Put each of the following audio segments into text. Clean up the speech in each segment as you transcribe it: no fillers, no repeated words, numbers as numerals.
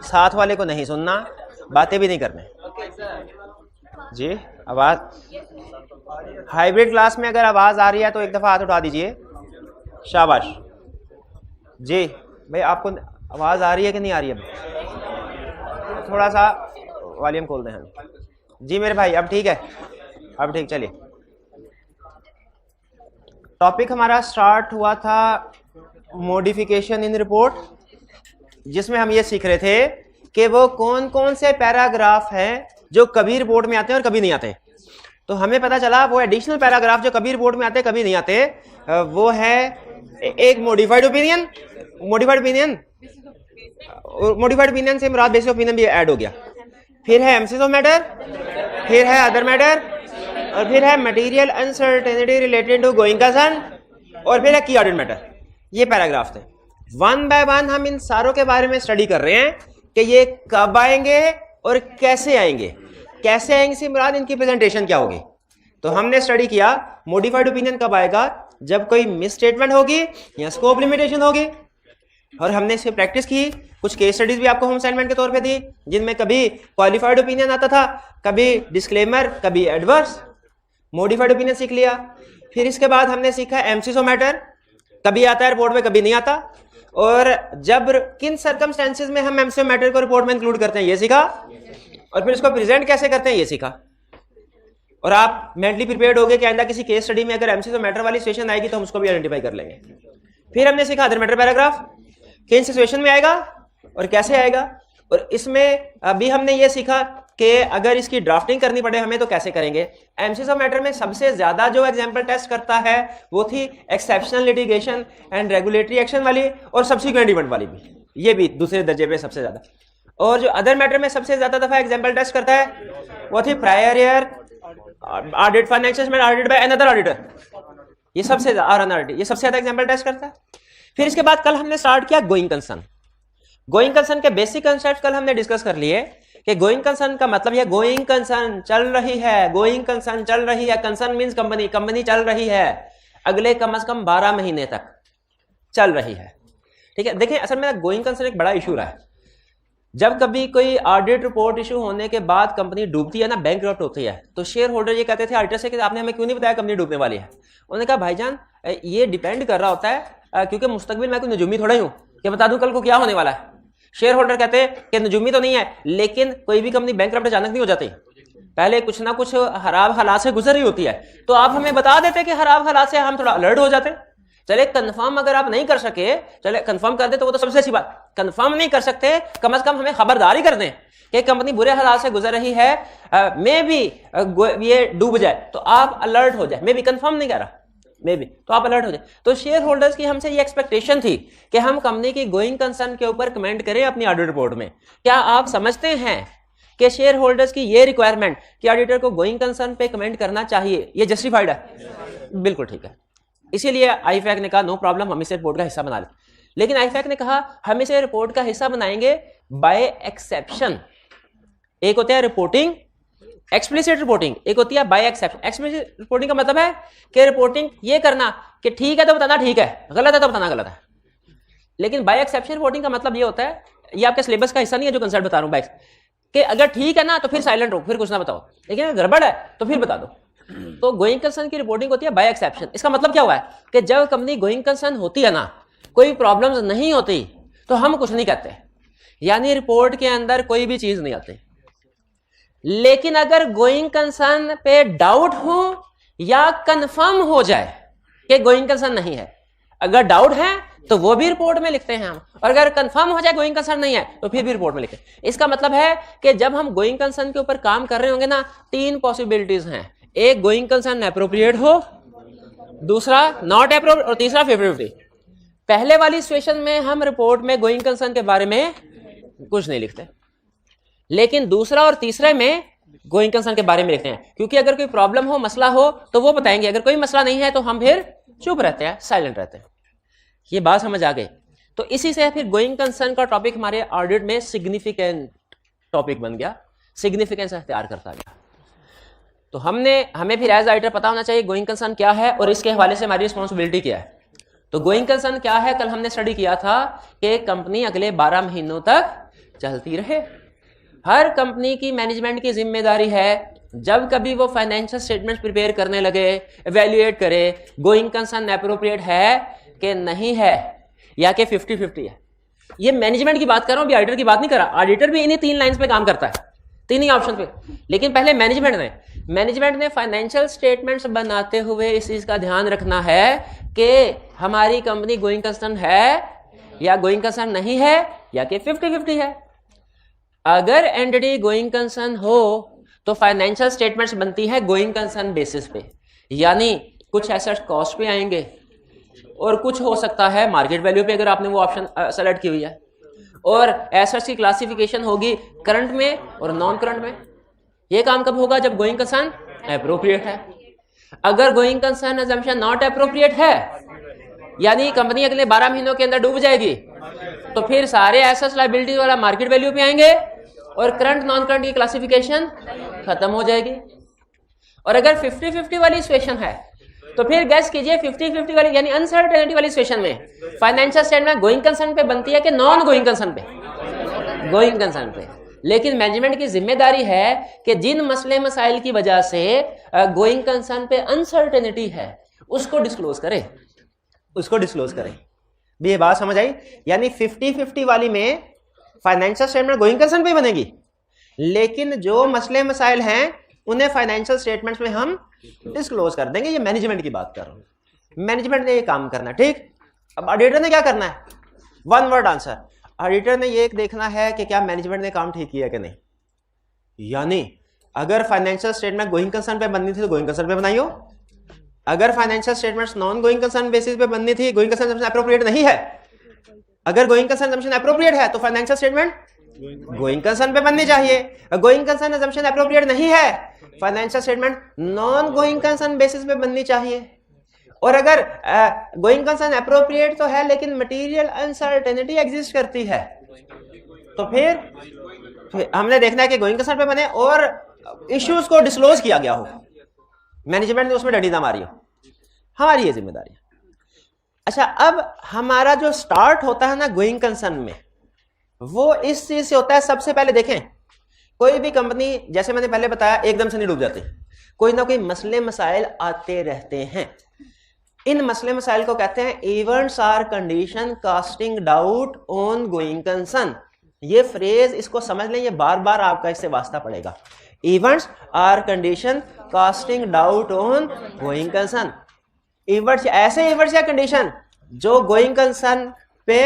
साथ वाले को नहीं सुनना, बातें भी नहीं करने जी। आवाज हाइब्रिड क्लास में अगर आवाज आ रही है तो एक दफा हाथ उठा दीजिए, शाबाश जी। भाई आपको आवाज आ रही है कि नहीं आ रही है? थोड़ा सा वॉल्यूम खोल दें हम जी मेरे भाई। अब ठीक है, अब ठीक। चलिए, टॉपिक हमारा स्टार्ट हुआ था मॉडिफिकेशन इन रिपोर्ट, जिसमें हम ये सीख रहे थे कि वो कौन कौन से पैराग्राफ हैं जो कभी रिपोर्ट में आते हैं और कभी नहीं आते। तो हमें पता चला वो एडिशनल पैराग्राफ जो कभी रिपोर्ट में आते हैं कभी नहीं आते, वो है एक मॉडिफाइड ओपिनियन। मॉडिफाइड ओपिनियन से मुराद बेसिक ओपिनियन भी ऐड हो गया। फिर है एम्फेसिस ऑफ मैटर, फिर है अदर मैटर, और फिर है material uncertainty related to going concern, और फिर है की ऑर्डर मैटर। ये पैराग्राफ थे। वन बाय वन हम इन सारों के बारे में स्टडी कर रहे हैं कि ये कब आएंगे और कैसे आएंगे। कैसे आएंगे से मुराद इनकी प्रेजेंटेशन क्या होगी। तो हमने स्टडी किया मॉडिफाइड ओपिनियन कब आएगा, जब कोई मिस स्टेटमेंट होगी या स्कोप लिमिटेशन होगी, और हमने इसकी प्रैक्टिस की। कुछ केस स्टडीज भी आपको होम असाइनमेंट के तौर पे दी, जिनमें कभी क्वालिफाइड ओपिनियन आता था, कभी डिस्क्लेमर, कभी एडवर्स। मॉडिफाइड ओपिनियन सीख लिया। फिर इसके बाद हमने सीखा एम्फेसिस ऑफ मैटर, कभी आता है रिपोर्ट में कभी नहीं आता, और जब किन सर्कमस्टेंसेस में हम एम्फेसिस ऑफ मैटर को रिपोर्ट में इंक्लूड करते हैं ये सीखा, और फिर इसको प्रेजेंट कैसे करते हैं ये सीखा। और आप मेंटली प्रिपेयर्ड हो गए कि आइंदा किसी केस स्टडी में अगर एम्फेसिस ऑफ मैटर वाली सिचुएशन आएगी तो हम उसको भी आइडेंटिफाई कर लेंगे। फिर हमने सीखा अदर मैटर पैराग्राफ किन सिचुएशन में आएगा और कैसे आएगा, और इसमें अभी हमने ये सीखा कि अगर इसकी ड्राफ्टिंग करनी पड़े हमें तो कैसे करेंगे। एम्फेसिस ऑफ मैटर में सबसे ज्यादा जो एग्जांपल टेस्ट करता है वो थी exceptional litigation and regulatory action वाली, और सब्सिक्वेंट इवेंट वाली भी, ये भी दूसरे दर्जे पे सबसे ज्यादा। और जो अदर मैटर में सबसे ज्यादा दफा एग्जांपल टेस्ट करता है वो थी prior year audit, financial statement audit by another auditor, ये सबसे ये सबसे ज्यादा एग्जांपल टेस्ट करता है। फिर इसके बाद कल हमने स्टार्ट किया गोइंग कंसर्न। गोइंग कंसर्न के बेसिक कंसेप्ट कल हमने डिस्कस कर लिए कि गोइंग कंसर्न का मतलब है गोइंग कंसर्न चल रही है, गोइंग कंसर्न चल रही है। कंसर्न मींस कंपनी, कंपनी चल रही है, अगले कम से कम 12 महीने तक चल रही है। ठीक है, देखें असल में गोइंग कंसर्न एक बड़ा इशू रहा है। जब कभी कोई ऑडिट रिपोर्ट इशू होने के बाद कंपनी डूबती है ना, बैंकरप्ट होती है, तो शेयर होल्डर ये कहते थे ऑडिटर से कि आपने हमें क्यों नहीं बताया कंपनी डूबने वाली है। उन्होंने कहा भाईजान ये डिपेंड कर रहा होता है, क्योंकि मुस्तकबिल मैं कोई नजूमी थोड़ा ही हूं कि बता दूं कल को क्या होने वाला है। शेयर होल्डर कहते हैं कि नजूमी तो नहीं है, लेकिन कोई भी कंपनी बैंकरप्ट अचानक नहीं हो जाती, पहले कुछ ना कुछ खराब हालात से गुजर रही होती है। तो आप हमें बता देते कि खराब हालात से हम थोड़ा अलर्ट हो जाते। चले कंफर्म अगर आप नहीं कर सके, चले कंफर्म कर दे तो वो तो सबसे अच्छी बात। कंफर्म नहीं कर सकते, कम से कम हमें खबरदारी कर दें कि कंपनी बुरे हालात से गुजर रही है, मे भी ये डूब जाए तो आप अलर्ट हो जाए। मे भी कंफर्म नहीं कह रहा, मे भी तो आप अलर्ट हो जाए। तो शेयर होल्डर्स की हमसे ये एक्सपेक्टेशन थी कि हम कंपनी की गोइंग कंसर्न के ऊपर कमेंट करें अपनी ऑडिट रिपोर्ट में। क्या आप समझते हैं कि शेयर होल्डर्स की ये रिक्वायरमेंट कि ऑडिटर को गोइंग कंसर्न पे कमेंट करना चाहिए, ये जस्टिफाइड है? बिल्कुल ठीक है। इसीलिए आईफैक ने कहा नो प्रॉब्लम, हम इसे रिपोर्ट का हिस्सा बना लें। लेकिन आईफैक ने कहा हम इसे रिपोर्ट का हिस्सा बनाएंगे बाय एक्सेप्शन। एक होता है रिपोर्टिंग, एक्सप्लिसिट रिपोर्टिंग, एक होती है बाय एक्सेप्शन। एक्सप्लिसिट रिपोर्टिंग का मतलब है कि रिपोर्टिंग ये करना कि ठीक है तो बताना ठीक है, गलत है तो बताना गलत है। लेकिन बाय एक्सेप्शन रिपोर्टिंग का मतलब ये होता है, ये आपके सिलेबस का हिस्सा नहीं है जो कंसेप्ट बता रहा हूं बैक्स, कि अगर ठीक है ना तो फिर साइलेंट रहो, फिर कुछ ना बताओ, लेकिन अगर गड़बड़ है तो फिर बता दो। तो गोइंग कंसर्न की रिपोर्टिंग होती है बाय एक्सेप्शन। इसका मतलब क्या हुआ है कि जब कंपनी गोइंग कंसर्न होती है ना, कोई प्रॉब्लम्स नहीं होती, तो हम कुछ नहीं कहते, यानी रिपोर्ट के अंदर कोई भी चीज नहीं आती। लेकिन अगर गोइंग कंसर्न पे डाउट हो या कंफर्म हो जाए कि गोइंग कंसर्न नहीं है, अगर डाउट है तो वो भी रिपोर्ट में लिखते हैं हम, और अगर कंफर्म हो जाए गोइंग कंसर्न नहीं है तो फिर भी रिपोर्ट में लिखते हैं। इसका मतलब है कि जब हम गोइंग कंसर्न के ऊपर काम कर रहे होंगे ना, 3 पॉसिबिलिटीज हैं। एक गोइंग कंसर्न एप्रोप्रिएट हो, दूसरा नॉट एप्रोप्रिएट, और तीसरा 50-50। पहले वाली सिचुएशन में हम रिपोर्ट में गोइंग कंसर्न के बारे में कुछ नहीं लिखते, लेकिन दूसरा और तीसरे में गोइंग कंसर्न के बारे में लिखते हैं, क्योंकि अगर कोई प्रॉब्लम हो, मसला हो तो वो बताएंगे, अगर कोई मसला नहीं है तो हम फिर चुप रहते हैं, साइलेंट रहते हैं। ये बात समझ आ गई। तो इसी से फिर गोइंग कंसर्न का टॉपिक हमारे ऑडिट में सिग्निफिकेंट टॉपिक बन गया, सिग्निफिकेंस अख्तियार करता गया। तो हमें फिर एज ऑडिटर पता होना चाहिए गोइंग कंसर्न क्या है और इसके हवाले से हमारी रिस्पॉन्सिबिलिटी क्या है। तो गोइंग कंसर्न क्या है, कल हमने स्टडी किया था कि कंपनी अगले 12 महीनों तक चलती रहे। हर कंपनी की मैनेजमेंट की जिम्मेदारी है जब कभी वो फाइनेंशियल स्टेटमेंट्स प्रिपेयर करने लगे, एवेल्युएट करे गोइंग कंसर्न एप्रोप्रिएट है कि नहीं है या कि 50-50 है। ये मैनेजमेंट की बात कर रहा हूं, अभी ऑडिटर की बात नहीं कर रहा। ऑडिटर भी इन्हीं 3 लाइंस पे काम करता है, 3 ही ऑप्शन पे। लेकिन पहले मैनेजमेंट ने फाइनेंशियल स्टेटमेंट्स बनाते हुए इस चीज का ध्यान रखना है कि हमारी कंपनी गोइंग कंसर्न है या गोइंग कंसर्न नहीं है या कि 50-50 है। अगर एंटिटी गोइंग कंसर्न हो तो फाइनेंशियल स्टेटमेंट्स बनती है गोइंग कंसर्न बेसिस पे, यानी कुछ एसेट्स कॉस्ट पे आएंगे और कुछ हो सकता है मार्केट वैल्यू पे, अगर आपने वो ऑप्शन सेलेक्ट की हुई है। और एसेट्स की क्लासिफिकेशन होगी करंट में और नॉन करंट में। ये काम कब होगा? जब गोइंग कंसर्न एप्रोप्रिएट है। अगर going concern assumption not appropriate है, यानी कंपनी अगले 12 महीनों के अंदर डूब जाएगी, तो फिर सारे एसेट्स लायबिलिटी वाला मार्केट वैल्यू पे आएंगे और करंट नॉन करंट की क्लासिफिकेशन खत्म हो जाएगी। और अगर 50-50 वाली सिचुएशन है तो फिर गैस कीजिए 50-50 वाली यानी अनसर्टेनिटी वाली सिचुएशन में फाइनेंशियल स्टेटमेंट गोइंग कंसर्न पे बनती है कि नॉन गोइंग कंसर्न पे? गोइंग कंसर्न पे। लेकिन मैनेजमेंट की जिम्मेदारी है कि जिन मसले मसाइल की वजह से गोइंग कंसर्न पे अनसर्टेनिटी है उसको डिस्क्लोज करे, भी ये बात समझ आई? यानी 50-50 वाली में फाइनेंशियल स्टेटमेंट गोइंग कंसर्न पे बनेगी, लेकिन जो मसले मसाइल हैं उन्हें फाइनेंशियल स्टेटमेंट्स में हम डिस्क्लोज कर देंगे। ये मैनेजमेंट की बात कर रहा हूं। मैनेजमेंट ने ये काम करना है, ठीक। अब ऑडिटर ने क्या करना है? 1 वर्ड आंसर। ऑडिटर ने ये देखना है कि क्या मैनेजमेंट ने काम ठीक किया कि नहीं। यानी अगर फाइनेंशियल स्टेटमेंट गोइंग कंसर्न पे बननी थी तो गोइंग कंसर्न पे बनाइयो। अगर financial statements non going concern basis पे बननी थी, गोइंग कंसर्न असम्पशन एप्रोप्रिएट नहीं है, अगर गोइंग कंसर्न असम्पशन एप्रोप्रिएट है तो फाइनेंशियल स्टेटमेंट गोइंग कंसर्न पे बननी चाहिए। गोइंग कंसर्न असम्पशन एप्रोप्रिएट नहीं है, financial statement non going concern basis पे बननी चाहिए। और अगर गोइंग कंसर्न एप्रोप्रिएट तो है लेकिन मटेरियल अनसर्टेनिटी एग्जिस्ट करती है, तो फिर हमने देखना है कि गोइंग कंसर्न पे बने और इश्यूज को डिस्क्लोज किया गया हो, मैनेजमेंट ने उसमें डंडीदा मारी हो। हमारी ये जिम्मेदारी। अच्छा, अब हमारा जो स्टार्ट होता है ना गोइंग कंसर्न में, वो इस चीज से होता है। सबसे पहले देखें, कोई भी कंपनी, जैसे मैंने पहले बताया, एकदम से नहीं डूब जाती। कोई ना कोई मसले मसाइल आते रहते हैं। इन मसले मसाइल को कहते हैं events or conditions casting doubt on going concern. ये फ्रेज इसको समझ लें, ये बार बार आपका इससे वास्ता पड़ेगा। Events or conditions casting doubt on going concern. Events, ऐसे इवेंट्स या कंडीशन जो गोइंग कंसर्न पे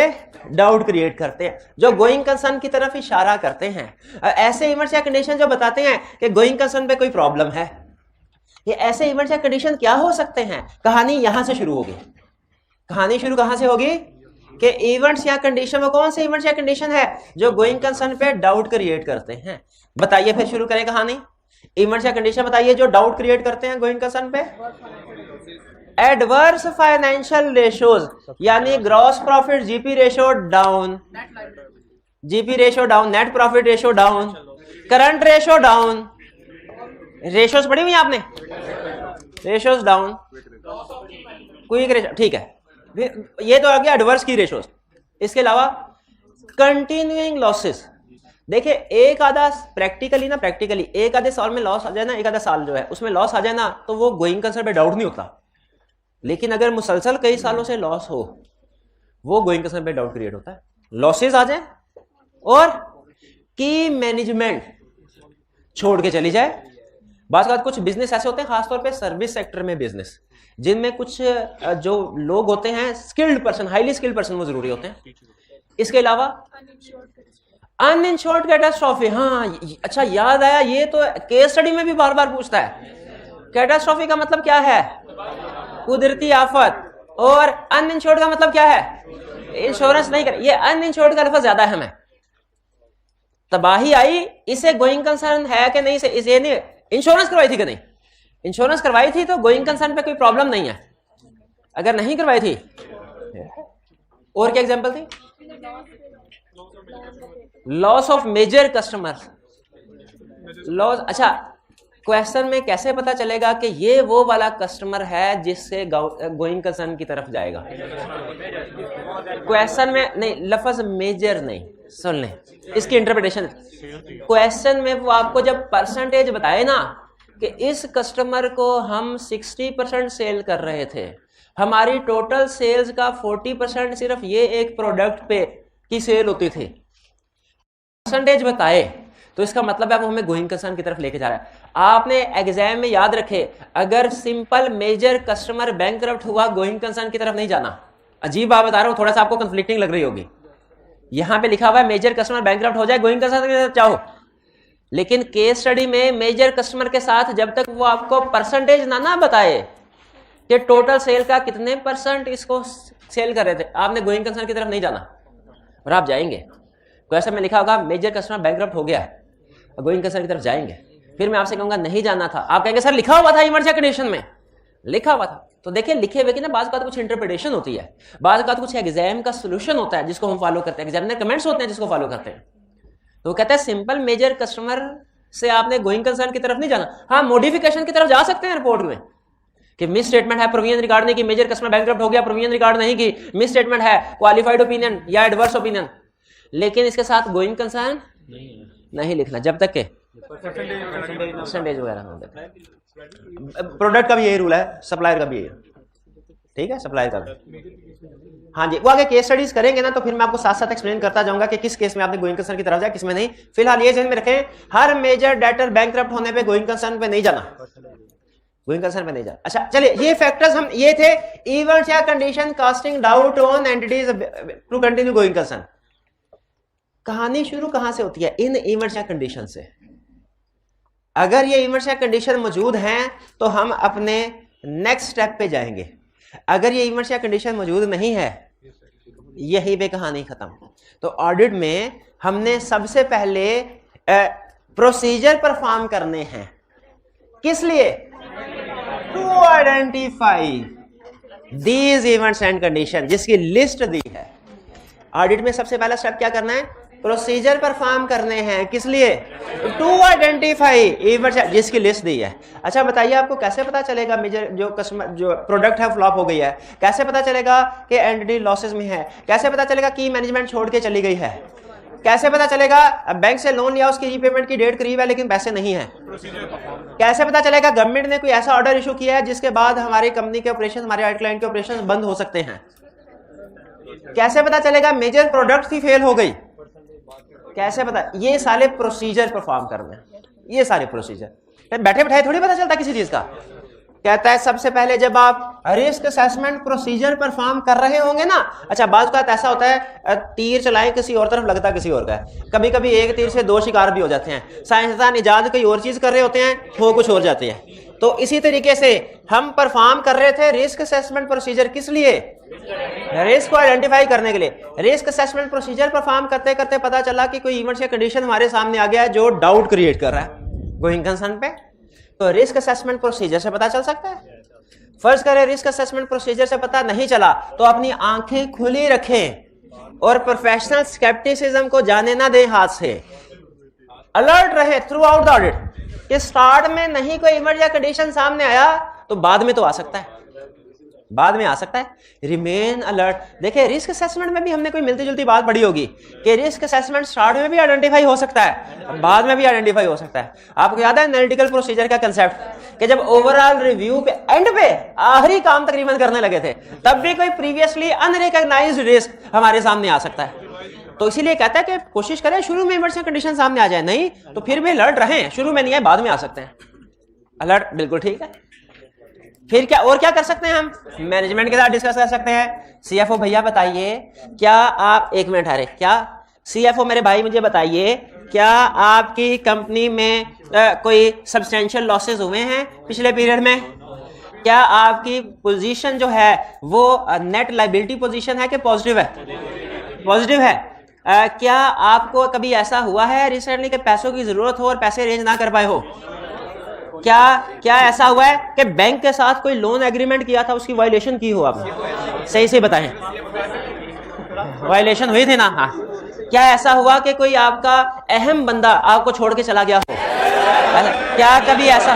डाउट क्रिएट करते हैं, जो गोइंग कंसर्न की तरफ इशारा करते हैं। ऐसे इवेंट्स या कंडीशन जो बताते हैं कि गोइंग कंसर्न पे कोई प्रॉब्लम है। ये ऐसे इवेंट्स या कंडीशन क्या हो सकते हैं? कहानी यहां से शुरू होगी। कहानी शुरू कहां से होगी कि इवेंट्स या कंडीशन, वो कौन से इवेंट्स या कंडीशन है जो गोइंग कंसर्न पे डाउट क्रिएट करते हैं? बताइए, फिर शुरू करें कहानी। इवेंट्स या कंडीशन बताइए जो डाउट क्रिएट करते हैं गोइंग कंसर्न पे। एडवर्स फाइनेंशियल रेशियोज, यानी gross profit GP ratio down, GP ratio down, net profit ratio down, current ratio down. Ratios पढ़ी हुई आपने? रेशियोज डाउन, क्विक रेशियो, ठीक है। ये तो आ गया एडवर्स की रेशियोज। इसके अलावा कंटिन्यूइंग लॉसेस। देखिए, एक आधा प्रैक्टिकली एक आधे साल में लॉस आ जाए ना, एक आधा साल जो है उसमें लॉस आ जाए ना, तो वो गोइंग कंसर्न पे डाउट नहीं होता। लेकिन अगर मुसलसल कई सालों से लॉस हो, वो गोइंग कंसर्न पे डाउट क्रिएट होता है। लॉसेस आ जाए और की मैनेजमेंट छोड़ के चली जाए। बात कुछ बिजनेस ऐसे होते हैं, खासतौर पे सर्विस सेक्टर में बिजनेस, जिनमें कुछ जो लोग होते हैं skilled person, highly skilled person, वो जरूरी होते हैं। इसके अलावा अनइंश्योर्ड कैटास्ट्रॉफी। हाँ, अच्छा याद आया, ये तो केस स्टडी में भी बार बार पूछता है। कैटास्ट्रॉफी का मतलब क्या है? कुदरती आफत। और अनइंश्योर्ड का मतलब क्या है? इंश्योरेंस नहीं कर। ये अनइंश्योर्ड का लफ्ज ज्यादा है हमें। तबाही आई, इसे गोइंग कंसर्न है कि नहीं, इसे नहीं इंश्योरेंस करवाई थी कि नहीं? इंश्योरेंस करवाई थी तो गोइंग कंसर्न पे कोई प्रॉब्लम नहीं है। अगर नहीं करवाई थी, और क्या एग्जांपल थी? Loss of major customer, loss. अच्छा, क्वेश्चन में कैसे पता चलेगा कि ये वो वाला कस्टमर है जिससे गोइंग कंसर्न की तरफ जाएगा? क्वेश्चन में नहीं, लफ्ज मेजर नहीं, सुन लें इसकी इंटरप्रिटेशन। क्वेश्चन में वो आपको जब परसेंटेज बताए ना कि इस कस्टमर को हम 60% सेल कर रहे थे, हमारी टोटल सेल्स का 40% सिर्फ ये एक प्रोडक्ट पे की सेल होती थी, परसेंटेज बताए, तो इसका मतलब है वो हमें गोइंग कंसर्न की तरफ लेके जा रहा है। आपने एग्जाम में याद रखे, अगर सिंपल मेजर कस्टमर बैंकरप्ट हुआ, गोइंग कंसर्न की तरफ नहीं जाना। अजीब बात बता रहा हूं, थोड़ा सा आपको कंफ्लिक्टिंग लग रही होगी। यहां पे लिखा हुआ है मेजर कस्टमर बैंकरप्ट हो जाए, गोइंग कंसर्न की तरफ जाओ, लेकिन केस स्टडी में मेजर कस्टमर के साथ जब तक वो आपको परसेंटेज ना बताए कि टोटल सेल का कितने % इसको सेल कर रहे थे, आपने गोइंग कंसर्न की तरफ नहीं जाना। और आप जाएंगे, क्वेश्चन में लिखा होगा मेजर कस्टमर बैंकरप्ट हो गया है, गोइंग कंसर्न की तरफ जाएंगे, फिर मैं आपसे कहूंगा नहीं जाना था, आप कहेंगे सर लिखा हुआ था इमरजेंसी कंडीशन में, लिखा हुआ था। तो देखिए लिखे हुए की ना बात का कुछ इंटरप्रिटेशन होती है, बात का कुछ एग्जाम का सोल्यूशन होता है जिसको हम फॉलो करते हैं, एग्जामिनर कमेंट्स होते हैं जिसको फॉलो करते हैं। तो वो कहता है सिंपल मेजर कस्टमर से आपने गोइंग कंसर्न की तरफ नहीं जाना। हाँ, मॉडिफिकेशन की तरफ जा सकते हैं रिपोर्ट में कि मिस स्टेटमेंट है, प्रोविजन रिकॉर्ड नहीं की, मेजर कस्टमर बैंकरप्ट हो गया, प्रोविजन रिकॉर्ड नहीं की, मिस स्टेटमेंट है, क्वालिफाइड ओपिनियन या एडवर्स ओपिनियन, लेकिन इसके साथ गोइंग कंसर्न नहीं लिखना जब तक के परसेंटेज वगैरह ना हो। प्रोडक्ट का भी यही रूल है, सप्लायर का भी यही, ठीक है, सप्लायर का भी। हाँ जी, वो आगे केस स्टडीज करेंगे ना तो फिर मैं आपको साथ साथ एक्सप्लेन करता जाऊंगा कि किस केस में आपने गोइंग कंसर्न की तरफ जाए, किस में नहीं। फिलहाल ये ध्यान में रखें, हर मेजर डेटर बैंकरप्ट होने पे गोइंग कंसर्न पे नहीं जाना, गोइंग कंसर्न पे नहीं जाना। अच्छा चलिए, ये फैक्टर्स हम ये थे, इवेंट्स या condition casting doubt on entities to continue going concern. कहानी शुरू कहां से होती है? इन इवेंट्स या कंडीशन से। अगर ये इवेंट्स या कंडीशन मौजूद हैं तो हम अपने नेक्स्ट स्टेप पे जाएंगे, अगर ये इवेंट्स या कंडीशन मौजूद नहीं है, यही पे कहानी खत्म। तो ऑडिट में हमने सबसे पहले प्रोसीजर परफॉर्म करने हैं, किस लिए? To identify these events and condition, जिसकी लिस्ट दी है। ऑडिट में सबसे पहला स्टेप क्या करना है? प्रोसीजर परफॉर्म करने हैं, किस लिए? टू आइडेंटिफाई इवेंट्स जिसकी लिस्ट दी है। अच्छा बताइए, आपको कैसे पता चलेगा मेजर जो कस्टमर जो प्रोडक्ट है फ्लॉप हो गई है? कैसे पता चलेगा कि एंटिटी लॉसेस में है? कैसे पता चलेगा कि मैनेजमेंट छोड़ के चली गई है? कैसे पता चलेगा बैंक से लोन लिया, उसकी रीपेमेंट की डेट करीब है लेकिन पैसे नहीं है? कैसे पता चलेगा गवर्नमेंट ने कोई ऐसा ऑर्डर इशू किया है जिसके बाद हमारी कंपनी के ऑपरेशन, हमारे क्लाइंट के ऑपरेशन बंद हो सकते हैं? कैसे पता चलेगा मेजर प्रोडक्ट ही फेल हो गई? कैसे पता? ये सारे प्रोसीजर परफॉर्म करने हैं, ये सारे प्रोसीजर बैठे बैठाए थोड़ी पता चलता किसी चीज का। कहता है सबसे पहले जब आप रिस्क असेसमेंट प्रोसीजर परफॉर्म कर रहे होंगे ना। अच्छा, बात का ऐसा होता है, तीर चलाएं किसी और तरफ लगता किसी और का है, कभी कभी एक तीर से दो शिकार भी हो जाते हैं। साइंसदान इजाद कोई और चीज कर रहे होते हैं, हो कुछ और जाते हैं। तो इसी तरीके से हम परफॉर्म कर रहे थे रिस्क असेसमेंट प्रोसीजर, किस लिए? रिस्क को आइडेंटिफाई करने के लिए। रिस्क असेसमेंट प्रोसीजर परफॉर्म करते करते पता चला कि कोई इवेंट या कंडीशन हमारे सामने आ गया है जो डाउट क्रिएट कर रहा है गोइंग कंसर्न पे। तो रिस्क असेसमेंट प्रोसीजर से पता चल सकता है। फर्ज करें रिस्क असेसमेंट प्रोसीजर से पता नहीं चला तो अपनी आंखें खुली रखें और प्रोफेशनल स्केप्टिसिज्म को जाने ना दें हाथ से। अलर्ट रहे थ्रू आउट द ऑडिट कि स्टार्ट में नहीं कोई इवेंट या कंडीशन सामने आया तो बाद में तो आ सकता है, बाद में आ सकता है। Remain alert. देखिए रिस्क असेसमेंट में भी हमने कोई मिलती जुलती बात पढ़ी होगी कि रिस्क असेसमेंट स्टार्ट में भी आइडेंटिफाई हो सकता है, बाद में भी आइडेंटिफाई हो सकता है। आपको याद है एनालिटिकल प्रोसीजर का कंसेप्ट कि जब ओवरऑल रिव्यू पे एंड पे आखिरी काम तकरीबन करने लगे थे तब भी कोई प्रीवियसली अनरिकॉग्नाइज्ड रिस्क हमारे सामने आ सकता है। तो इसीलिए कहता है कि कोशिश करें शुरू में इमरजेंसी कंडीशन सामने आ जाए, नहीं तो फिर भी अलर्ट रहें, शुरू में नहीं आए बाद में आ सकते हैं। अलर्ट बिल्कुल ठीक है। फिर क्या और क्या कर सकते हैं? हम मैनेजमेंट के साथ डिस्कस कर सकते हैं। सीएफओ भैया बताइए, क्या आप, एक मिनट अरे, क्या सीएफओ मेरे भाई मुझे बताइए, क्या आपकी कंपनी में कोई सब्सटेंशियल लॉसेस हुए हैं पिछले पीरियड में? क्या आपकी पोजीशन जो है वो नेट लायबिलिटी पोजीशन है कि पॉजिटिव है? पॉजिटिव है। क्या आपको कभी ऐसा हुआ है रिसेंटली कि पैसों की जरूरत हो और पैसे अरेंज ना कर पाए हो? क्या ऐसा हुआ है कि बैंक के साथ कोई लोन एग्रीमेंट किया था, उसकी वायलेशन की हो आपने? सही से बताएं, वायलेशन हुई थी ना? हाँ। क्या ऐसा हुआ कि कोई आपका अहम बंदा आपको छोड़ के चला गया हो? क्या कभी ऐसा?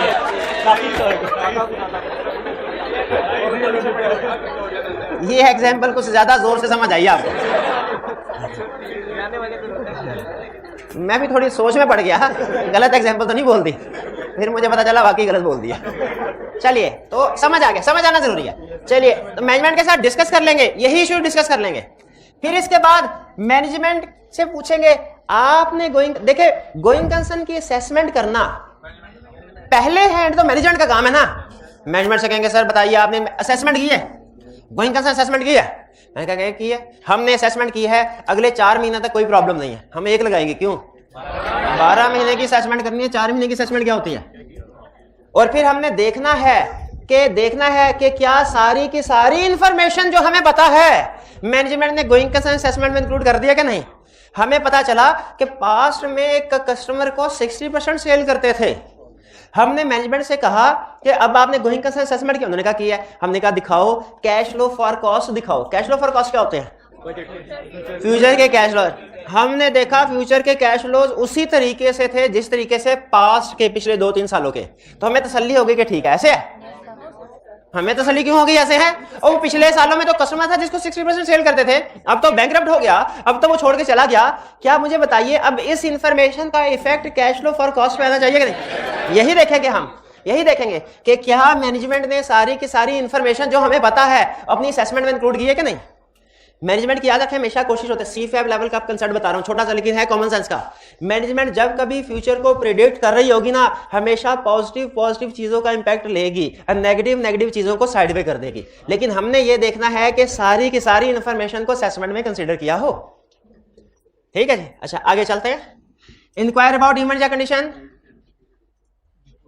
ये एग्जाम्पल कुछ ज्यादा जोर से समझ आइए आपको। मैं भी थोड़ी सोच में पड़ गया, गलत एग्जाम्पल तो नहीं बोल दी, फिर मुझे पता चला वाकई गलत बोल दिया। चलिए, तो समझ आ गया, समझ आना जरूरी है। चलिए, तो मैनेजमेंट के साथ डिस्कस कर लेंगे, यही इशू डिस्कस कर लेंगे। फिर इसके बाद मैनेजमेंट से पूछेंगे आपने गोइंग कंसर्न की असेसमेंट करना पहले हैंड तो मैनेजमेंट का काम है ना। मैनेजमेंट से कहेंगे सर बताइए आपने असेसमेंट की है, गोइंग कंसर्न असेसमेंट की है? मैंने कहा की है, हमने असेसमेंट की है, अगले 4 महीने तक कोई प्रॉब्लम नहीं है, हम 1 लगाएंगे। क्यों? 12 महीने की असेसमेंट करनी है, 4 महीने की असेसमेंट क्या होती है? और फिर हमने देखना है कि क्या सारी की सारी इंफॉर्मेशन जो हमें पता है मैनेजमेंट ने गोइंग कंसर्न असेसमेंट में इंक्लूड कर दिया कि नहीं। हमें पता चला कि पास्ट में एक कस्टमर को 60% सेल करते थे। हमने मैनेजमेंट से कहा कि अब आपने गोइंग कंसर्न असेसमेंट किया? उन्होंने कहा किया है। हमने कहा दिखाओ कैश फ्लो फॉर कॉस्ट दिखाओ। कैश फ्लो फॉर कॉस्ट क्या होते हैं? फ्यूचर के कैश फ्लो। हमने देखा फ्यूचर के कैश फ्लोज उसी तरीके से थे जिस तरीके से पास्ट के पिछले 2-3 सालों के। तो हमें तसल्ली हो गई कि ठीक है ऐसे है। हमें तसल्ली क्यों हो गई ऐसे है? और पिछले सालों में तो कस्टमर था जिसको 60% सेल करते थे, अब तो बैंकरप्ट हो गया, अब तो वो छोड़ के चला गया। क्या मुझे बताइए अब इस इंफॉर्मेशन का effect cash flow for cost पे आना चाहिए कि नहीं? यही देखेंगे हम, यही देखेंगे कि क्या मैनेजमेंट ने सारी की सारी इंफॉर्मेशन जो हमें पता है अपनी असेसमेंट में इंक्लूड की है कि नहीं। मैनेजमेंट की याद रखें हमेशा कोशिश होती है, CFAB लेवल का कंसेप्ट बता रहा हूं, छोटा सा लेकिन है कॉमन सेंस का। मैनेजमेंट जब कभी फ्यूचर को प्रेडिक्ट कर रही होगी ना, हमेशा पॉजिटिव चीजों का इंपैक्ट लेगी और नेगेटिव चीजों को साइड पे कर देगी। लेकिन हमने ये देखना है कि सारी की सारी इंफॉर्मेशन को असेसमेंट में कंसीडर किया हो। ठीक है जी, अच्छा आगे चलते हैं। इंक्वायर अबाउट इवेंट या condition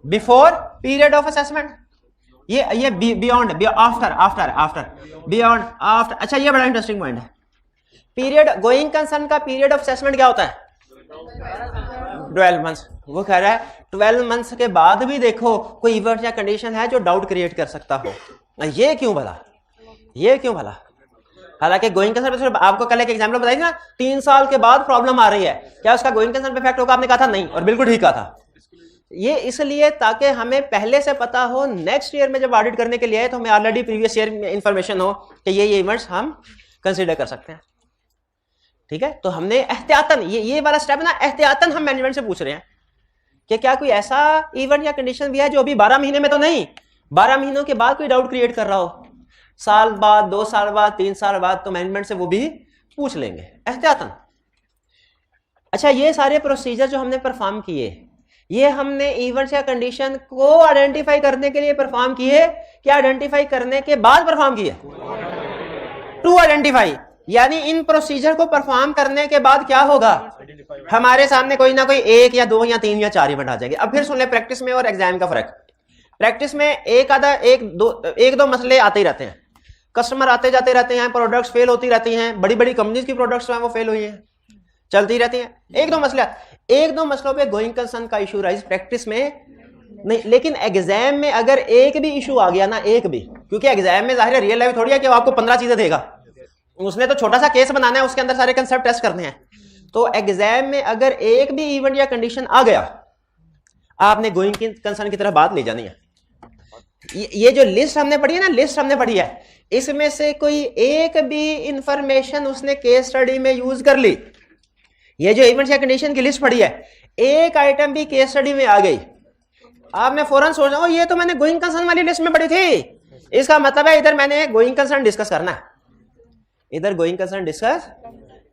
before period of assessment. ये बियॉन्ड आफ्टर। अच्छा ये बड़ा इंटरेस्टिंग पॉइंट है। पीरियड गोइंग कंसर्न का पीरियड ऑफ असेसमेंट क्या होता है? 12 मंथ्स। वो कह रहा है 12 मंथ्स के बाद भी देखो कोई इवेंट या कंडीशन है जो डाउट क्रिएट कर सकता हो। ये क्यों भला? हालांकि गोइंग कंसर्न पे आपको कल एक एग्जाम्पल बताई थी ना, 3 साल के बाद प्रॉब्लम आ रही है, क्या उसका गोइंग कंसर्न पे इफेक्ट होगा? आपने कहा था नहीं, और बिल्कुल ठीक कहा था। ये इसलिए ताकि हमें पहले से पता हो, नेक्स्ट ईयर में जब ऑडिट करने के लिए आए तो हमें ऑलरेडी प्रीवियस ईयर में इंफॉर्मेशन हो कि ये इवेंट्स हम कंसीडर कर सकते हैं। ठीक है, तो हमने एहतियातन ये वाला स्टेप ना, एहतियातन हम मैनेजमेंट से पूछ रहे हैं कि क्या कोई ऐसा इवेंट या कंडीशन भी है जो अभी 12 महीने में तो नहीं, 12 महीनों के बाद कोई डाउट क्रिएट कर रहा हो, साल बाद, 2 साल बाद, 3 साल बाद, तो मैनेजमेंट से वो भी पूछ लेंगे एहतियातन। अच्छा, ये सारे प्रोसीजर जो हमने परफॉर्म किए, ये हमने इवेंट्स या कंडीशन को आइडेंटिफाई करने के लिए परफॉर्म किए, क्या आइडेंटिफाई करने के बाद परफॉर्म किए? टू आइडेंटिफाई, यानी इन प्रोसीजर को परफॉर्म करने के बाद क्या होगा? हमारे सामने कोई ना कोई 1 या 2 या 3 या 4 इवेंट आ जाएंगे। अब फिर सुन ले प्रैक्टिस में और एग्जाम का फर्क। प्रैक्टिस में एक दो मसले आते ही रहते हैं, कस्टमर आते जाते रहते हैं, प्रोडक्ट्स फेल होती रहती हैं, बड़ी बड़ी कंपनीज की प्रोडक्ट्स हैं वो फेल हुई हैं, चलती रहती हैं। एक दो मसलों पे गोइंग कंसर्न का इशू राइज प्रैक्टिस में नहीं, लेकिन एग्जाम में अगर एक भी इशू आ गया ना, एक भी, क्योंकि एग्जाम में जाहिर है रियल लाइफ थोड़ी है कि वो आपको 15 चीजें देगा, उसने तो छोटा सा केस बनाना है, उसके अंदर सारे कंसेप्ट टेस्ट करने हैं। तो एग्जाम में अगर एक भी इवेंट या कंडीशन आ गया, आपने गोइंग कंसर्न की तरफ बात ले जानी है। ये जो लिस्ट हमने पढ़ी है ना, इसमें से कोई एक भी इंफॉर्मेशन उसने केस स्टडी में यूज कर ली, ये जो इवेंट्स या कंडीशन की लिस्ट पड़ी है, एक आइटम भी केस स्टडी में आ गई, आपने फौरन सोचना हो ये तो मैंने गोइंग कंसर्न वाली लिस्ट में पढ़ी थी, इसका मतलब है इधर मैंने गोइंग कंसर्न डिस्कस करना है, इधर गोइंग कंसर्न डिस्कस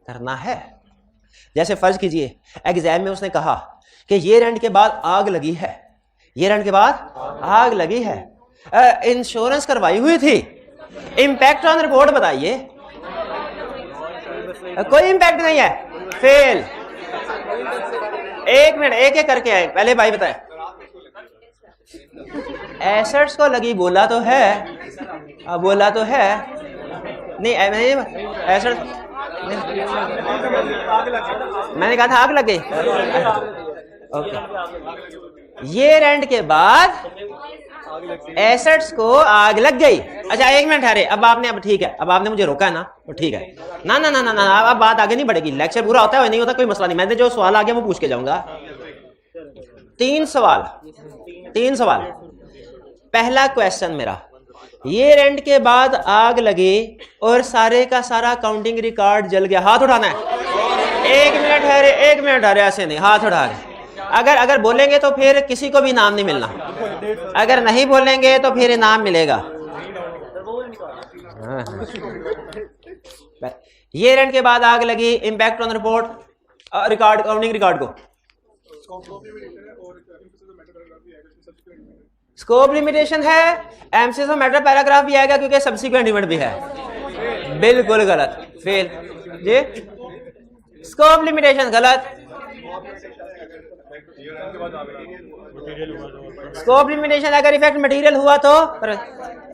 करना है। जैसे फर्ज कीजिए एग्जाम में उसने कहा कि ये रेंट के बाद आग लगी है, इंश्योरेंस करवाई हुई थी, इंपैक्ट ऑन रिपोर्ट बताइए, कोई इंपैक्ट नहीं है, फेल। एक मिनट, एक करके आए, पहले भाई बताए। एसेट्स को लगी, बोला तो है नहीं, एसेट्स मैंने कहा था आग लग गई। ओके, ये रेंट के बाद एसेट्स को आग लग गई। अच्छा एक मिनट ठहरे, अब ठीक है, अब आपने मुझे रोका है ना, तो ठीक है ना, अब बात आगे नहीं बढ़ेगी, लेक्चर पूरा होता है नहीं होता कोई मसला नहीं, मैंने जो सवाल आ गया वो पूछ के जाऊंगा। 3 सवाल। पहला क्वेश्चन मेरा, ये रेंट के बाद आग लगी और सारे का सारा काउंटिंग रिकॉर्ड जल गया। हाथ उठाना है, 1 मिनट है रे, 1 मिनट है रे, ऐसे नहीं, हाथ उठा रहे। अगर बोलेंगे तो फिर किसी को भी इनाम नहीं मिलना, अगर नहीं बोलेंगे तो फिर इनाम मिलेगा। ये रेंट के बाद आग लगी, impact on report record, counting record को। स्कोप लिमिटेशन है, एमसीएस ऑफ मैटर पैराग्राफ भी आएगा क्योंकि सब्सिक्वेंट इवेंट भी है। बिल्कुल गलत, फेल जी। स्कोप लिमिटेशन गलत, स्कोप लिमिटेशन अगर इफेक्ट मटेरियल हुआ तो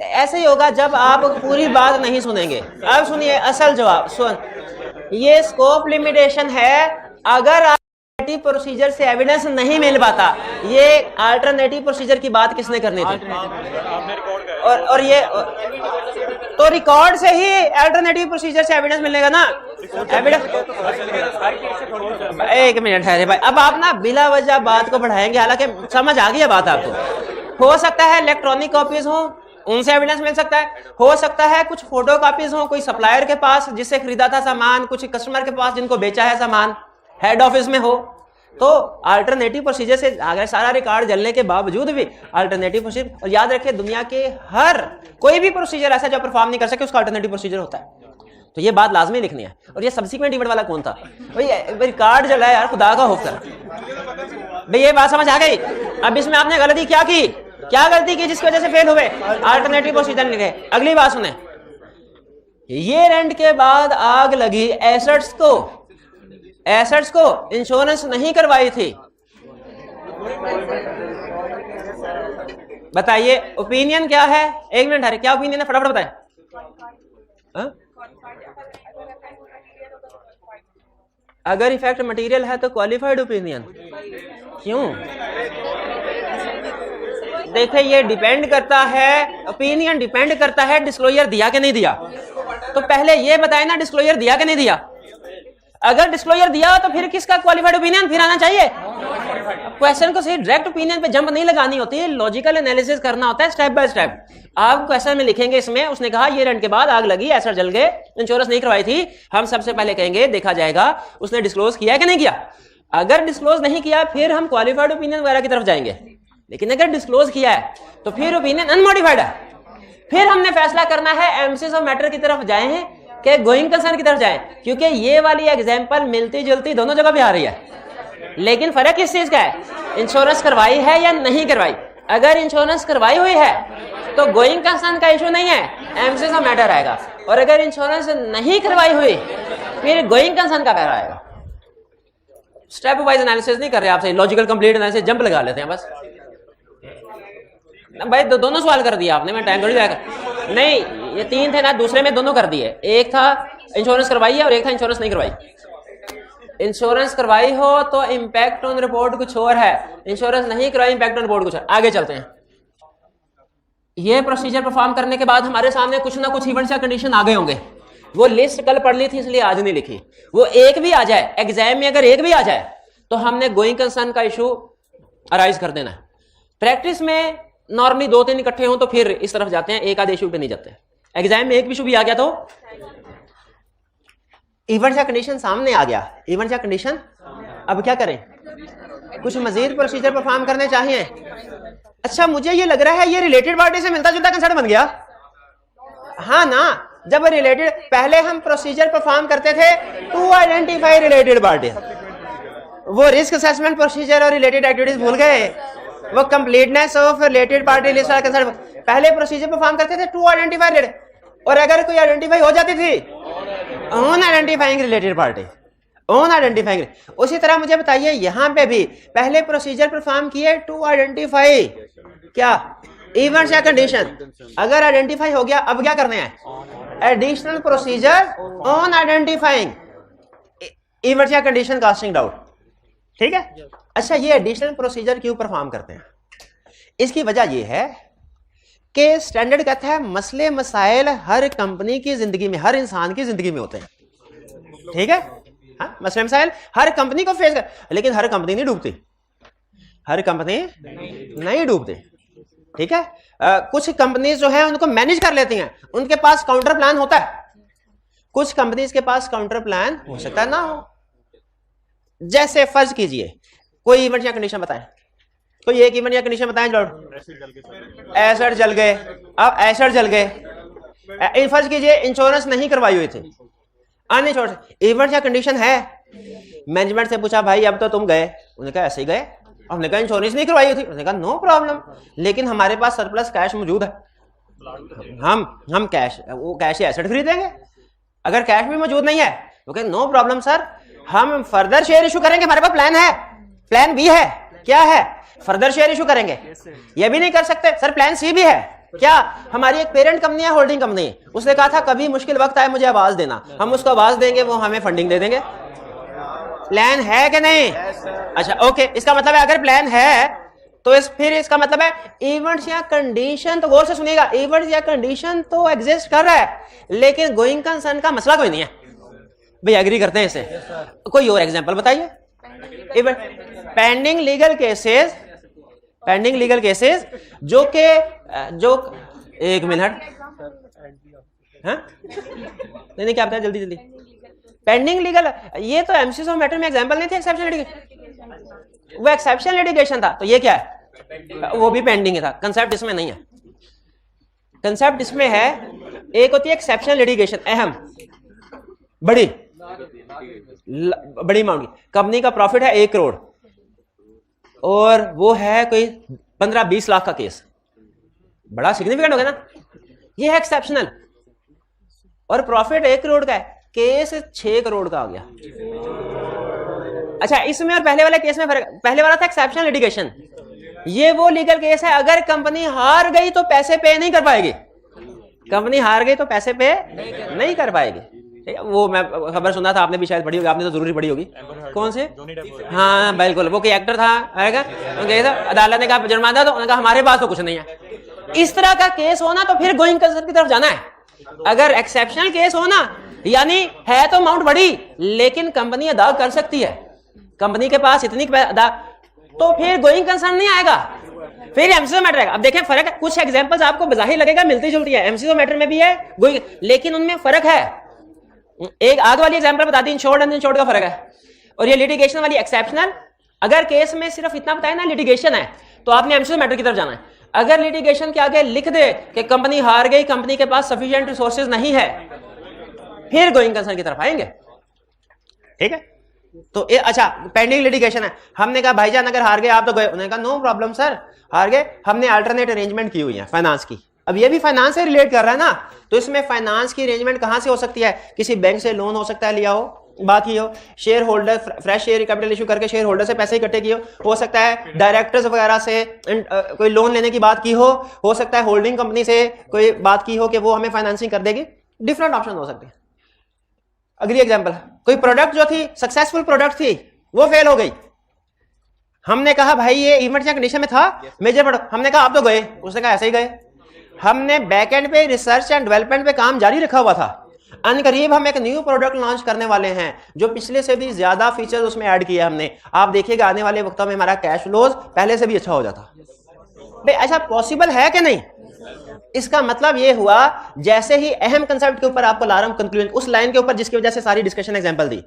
ऐसे ही होगा जब आप पूरी बात नहीं सुनेंगे। अब सुनिए असल जवाब, सुन, ये स्कोप लिमिटेशन है अगर अल्टरनेटिव प्रोसीजर से एविडेंस नहीं मिल पाता। ये अल्टरनेटिव प्रोसीजर की बात किसने करनी थी? और ये तो रिकॉर्ड से ही अल्टरनेटिव प्रोसीजर से एविडेंस मिलेगा ना। एविडेंस, एक मिनट है रे भाई, अब आप ना बिला वजह बात को बढ़ाएंगे, हालांकि समझ आ गई है बात आपको। हो सकता है इलेक्ट्रॉनिक कॉपीज हो, उनसे एविडेंस मिल सकता है। हो सकता है कुछ फोटो कॉपीज हो, कोई सप्लायर के पास जिससे खरीदा था सामान, कुछ कस्टमर के पास जिनको बेचा है सामान, हेड ऑफिस में हो। तो अल्टरनेटिव प्रोसीजर से अगर सारा रिकॉर्ड जलने के बावजूद भी अल्टरनेटिव प्रोसीजर, और याद रखिए दुनिया के हर कोई भी प्रोसीजर ऐसा जो परफॉर्म नहीं कर सके उसका अल्टरनेटिव प्रोसीजर होता है। तो ये बात लाजमी लिखनी है। और ये सब्सिक्वेंट इवेंट वाला कौन था भाई? रिकॉर्ड जला है यार, खुदा का होकर भाई, ये बात समझ आ गई। अब इसमें आपने गलती क्या की, क्या गलती की जिसकी वजह से फेल हुए? अल्टरनेटिव प्रोसीजर नहीं लिखे। अगली बात सुने, ये रेंट के बाद आग लगी, एसेट्स को इंश्योरेंस नहीं करवाई थी। बताइए ओपिनियन क्या है? 1 मिनट है, क्या ओपिनियन है फटाफट बताएं। अगर इफेक्ट मटेरियल है तो क्वालिफाइड ओपिनियन क्यों? देखिए ये डिपेंड करता है, ओपिनियन डिपेंड करता है डिस्क्लोजर दिया कि नहीं दिया। तो पहले ये बताए ना डिस्क्लोजर दिया कि नहीं दिया। अगर डिस्क्लोजर दिया तो फिर किसका क्वालिफाइड ओपिनियन फिर आना चाहिए। क्वेश्चन को सही डायरेक्ट ओपिनियन पे जंप नहीं लगानी होती, लॉजिकल एनालिसिस करना होता है स्टेप बाय स्टेप। आप क्वेश्चन में लिखेंगे, इसमें उसने कहा ये रेंट के बाद आग लगी, एसेट जल गए, इंश्योरेंस नहीं करवाई थी। हम सबसे पहले कहेंगे देखा जाएगा उसने डिस्क्लोज किया कि नहीं किया। अगर डिस्क्लोज नहीं किया फिर हम क्वालिफाइड ओपिनियन वगैरह की तरफ जाएंगे। लेकिन अगर डिस्क्लोज किया है तो फिर ओपिनियन अनमोडिफाइड है। फिर हमने फैसला करना है एमसीएस ऑफ मैटर की तरफ जाए कि गोइंग कंसर्न की तरफ जाएं, क्योंकि ये वाली एग्जांपल मिलती जुलती दोनों जगह भी आ रही है। लेकिन फर्क किस चीज का है? इंश्योरेंस करवाई है या नहीं करवाई। अगर इंश्योरेंस करवाई हुई है तो गोइंग कंसर्न का इशू नहीं है, एमसीएस ऑफ मैटर आएगा। और अगर इंश्योरेंस नहीं करवाई हुई फिर गोइंग कंसर्न का पैरा आएगा। स्टेप वाइज एनालिसिस नहीं कर रहे आपसे, लॉजिकल कंप्लीट एनालिसिस जंप लगा लेते हैं बस। भाई दोनों सवाल कर दिया आपने, मैं टाइम थोड़ी जाएगा। नहीं ये 3 थे ना, दूसरे में दोनों कर दिए। एक था इंश्योरेंस करवाई है और एक था इंश्योरेंस नहीं करवाई। इंश्योरेंस करवाई हो तो इंपैक्ट ऑन रिपोर्ट कुछ और है, इंश्योरेंस नहीं करवाई इंपैक्ट ऑन रिपोर्ट कुछ और। आगे चलते हैं। ये प्रोसीजर परफॉर्म करने के बाद हमारे सामने कुछ ना कुछ इवेंट्स या कंडीशन आ गए होंगे। वो लिस्ट कल पढ़ ली थी इसलिए आज नहीं लिखी। वो एक भी आ जाए एग्जाम में, अगर एक भी आ जाए तो हमने गोइंग कंसर्न का इशू अराइज कर देना है। प्रैक्टिस में नॉर्मली 2-3 इकट्ठे हो तो फिर इस तरफ जाते हैं, एक आधे इशू पे नहीं जाते। एग्जाम में एक भी इशू भी आ गया तो इवेंट या कंडीशन सामने आ गया, इवेंट या कंडीशन। अब क्या करें? कुछ मजीद प्रोसीजर परफॉर्म करने चाहिए। अच्छा मुझे ये लग रहा है ये रिलेटेड पार्टी से मिलता जुलता कंसर्न बन गया। हाँ ना, जब रिलेटेड, पहले हम प्रोसीजर परफॉर्म करते थे टू आइडेंटिफाई रिलेटेड पार्टी। वो रिस्क असेसमेंट प्रोसीजर और रिलेटेड एक्टिविटीज भूल गए। वो completeness of related party list वाला कंसर्न पहले प्रोसीजर परफॉर्म करते थे टू आइडेंटिफाई रिलेटेड, और अगर कोई आइडेंटिफाई हो जाती थी on identifying related party, on identifying. उसी तरह मुझे बताइए यहां पे भी पहले प्रोसीजर परफॉर्म किए टू आइडेंटिफाई क्या इवेंट्स या कंडीशन। अगर आइडेंटिफाई हो गया अब क्या करने हैं? Additional procedure on identifying events या कंडीशन कास्टिंग डाउट। ठीक है। अच्छा ये एडिशनल प्रोसीजर क्यों परफॉर्म करते हैं? इसकी वजह यह है कि स्टैंडर्ड कहता है मसले मसाइल हर कंपनी की जिंदगी में, हर इंसान की जिंदगी में होते हैं। ठीक है, हाँ मसले मसाइल हर कंपनी को फेस कर, लेकिन हर कंपनी नहीं डूबती, हर कंपनी नहीं डूबती। ठीक है। कुछ कंपनीज जो है उनको मैनेज कर लेती हैं, उनके पास काउंटर प्लान होता है, कुछ कंपनीज के पास काउंटर प्लान हो सकता है ना हो। जैसे फर्ज कीजिए कोई इवेंट या कंडीशन बताएं, कोई एक इवेंट या कंडीशन बताएं। एसेट जल गए, अब एसेट जल गए, फर्ज कीजिए इंश्योरेंस नहीं करवाई हुई थी, अनइंश्योरेंस इवेंट या कंडीशन है। मैनेजमेंट से पूछा भाई अब तो तुम गए, उन्होंने कहा ऐसे ही गए, हमने कहा इंश्योरेंस नहीं करवाई हुई थी, उन्होंने कहा नो प्रॉब्लम, लेकिन हमारे पास सरप्लस कैश मौजूद है, हम कैश वो कैश एसेट खरीदेंगे। अगर कैश भी मौजूद नहीं है तो कहें नो प्रॉब्लम सर, हम फर्दर शेयर इशू करेंगे, हमारे पास प्लान है, प्लान बी है, क्या है, फर्दर शेयर इशू करेंगे। ये भी नहीं कर सकते सर, प्लान सी भी है, क्या, हमारी एक पेरेंट कंपनी है, होल्डिंग कंपनी, उसने कहा था कभी मुश्किल वक्त आए मुझे आवाज देना, हम उसको आवाज देंगे, वो हमें फंडिंग दे देंगे। प्लान है कि नहीं? अच्छा ओके, इसका मतलब है अगर प्लान है तो फिर इसका मतलब है इवेंट्स या कंडीशन, तो गौर से सुनिएगा, इवेंट्स या कंडीशन तो एग्जिस्ट कर रहा है, लेकिन गोइंग कंसर्न का मसला कोई नहीं है। भाई एग्री करते हैं इससे? कोई और एग्जांपल बताइए। Event pending legal cases, pending legal cases जो एक मिनट, नहीं क्या बताया जल्दी जल्दी। पेंडिंग लीगल, ये तो एमसीएस मैटर में एग्जांपल नहीं थे, एक्सेप्शन लिटिगेशन, वो एक्सेप्शन लिटिगेशन था, तो ये क्या है, वो भी पेंडिंग था, कंसेप्ट इसमें नहीं है। कंसेप्ट इसमें है, एक होती है एक्सेप्शन लिटिगेशन, अहम बड़ी अमाउंट की, कंपनी का प्रॉफिट है 1 करोड़ और वो है कोई 15-20 लाख का केस, बड़ा सिग्निफिकेंट हो गया ना, ये है एक्सेप्शनल, और प्रॉफिट 1 करोड़ का है, केस 6 करोड़ का आ गया। अच्छा, इसमें और पहले वाले केस में फर्क, पहले वाला था एक्सेप्शनल लिटिगेशन, ये वो लीगल केस है अगर कंपनी हार गई तो पैसे पे नहीं कर पाएगी, कंपनी हार गई तो पैसे पे नहीं कर पाएगी। वो मैं खबर सुना था, आपने भी शायद पढ़ी होगी, आपने तो जरूरी पढ़ी होगी। कौन से? हाँ बिल्कुल, वो कोई एक्टर था आएगा, अदालत ने कहा जुर्माना, तो उन्होंने कहा हमारे पास तो कुछ नहीं है। इस तरह का केस होना तो फिर गोइंग कंसर्न की तरफ जाना है। अगर एक्सेप्शनल केस होना यानी है तो अमाउंट बड़ी, लेकिन कंपनी अदा कर सकती है, कंपनी के पास इतनी अदा, तो फिर गोइंग कंसर्न नहीं आएगा, फिर एमसीओ मैटर आएगा। अब देखें फर्क है, कुछ एग्जांपल्स आपको बजाहिर लगेगा मिलती जुलती है, एमसीओ मैटर में भी है गोइंग, लेकिन उनमें फर्क है। एक आगे वाली एग्जांपल बता दी, इंश्योर्ड एंड अनइंश्योर्ड का फर्क है, और ये लिटिगेशन वाली एक्सेप्शनल। अगर केस में सिर्फ इतना बताया ना लिटिगेशन है, तो आपने एमसीओ मैटर की तरफ जाना है। अगर लिटिगेशन के आगे लिख दे कि कंपनी हार गई, कंपनी के पास सफिशिएंट रिसोर्सेज नहीं है, फिर गोइंग कंसर्न की तरफ आएंगे। ठीक है, तो अच्छा पेंडिंग लिटिगेशन है, हमने कहा भाईजान अगर हार गए आप तो गए, उन्होंने कहा नो प्रॉब्लम सर, हार गए, हमने अल्टरनेट अरेंजमेंट की हुई है फाइनेंस की। अब ये भी फाइनेंस से रिलेट कर रहा है ना, तो इसमें फाइनेंस की अरेंजमेंट कहां से हो सकती है? किसी बैंक से लोन हो सकता है लिया हो, बाकी हो, share holder fresh share capital issue करके शेयर होल्डर से पैसे इकट्ठे किए हो सकता है डायरेक्टर्स वगैरह से कोई लोन लेने की बात की हो सकता है होल्डिंग कंपनी से कोई बात की हो कि वो हमें फाइनेंसिंग कर देगी, डिफरेंट ऑप्शन हो सकते हैं। अगली एग्जांपल, कोई प्रोडक्ट जो थी सक्सेसफुल प्रोडक्ट थी वो फेल हो गई, हमने कहा भाई ये इवेंट या कंडीशन में था मेजर प्रोडक्ट, हमने कहा आप तो गए, उसने कहा ऐसे ही गए, हमने बैकएंड पे रिसर्च एंड डेवलपमेंट पे काम जारी रखा हुआ था, अनकरीब हम एक न्यू प्रोडक्ट लॉन्च करने वाले हैं जो पिछले से भी ज्यादा फीचर्स उसमें ऐड किया हमने, आप देखिएगा आने वाले वक्तों में हमारा कैश फ्लोज पहले से भी अच्छा हो जाता। भाई ऐसा पॉसिबल है कि नहीं? इसका मतलब ये हुआ जैसे ही अहम कंसेप्ट के ऊपर आपको अलार्म कंक्लूजन, उस लाइन के ऊपर जिसकी वजह से सारी डिस्कशन एग्जांपल दी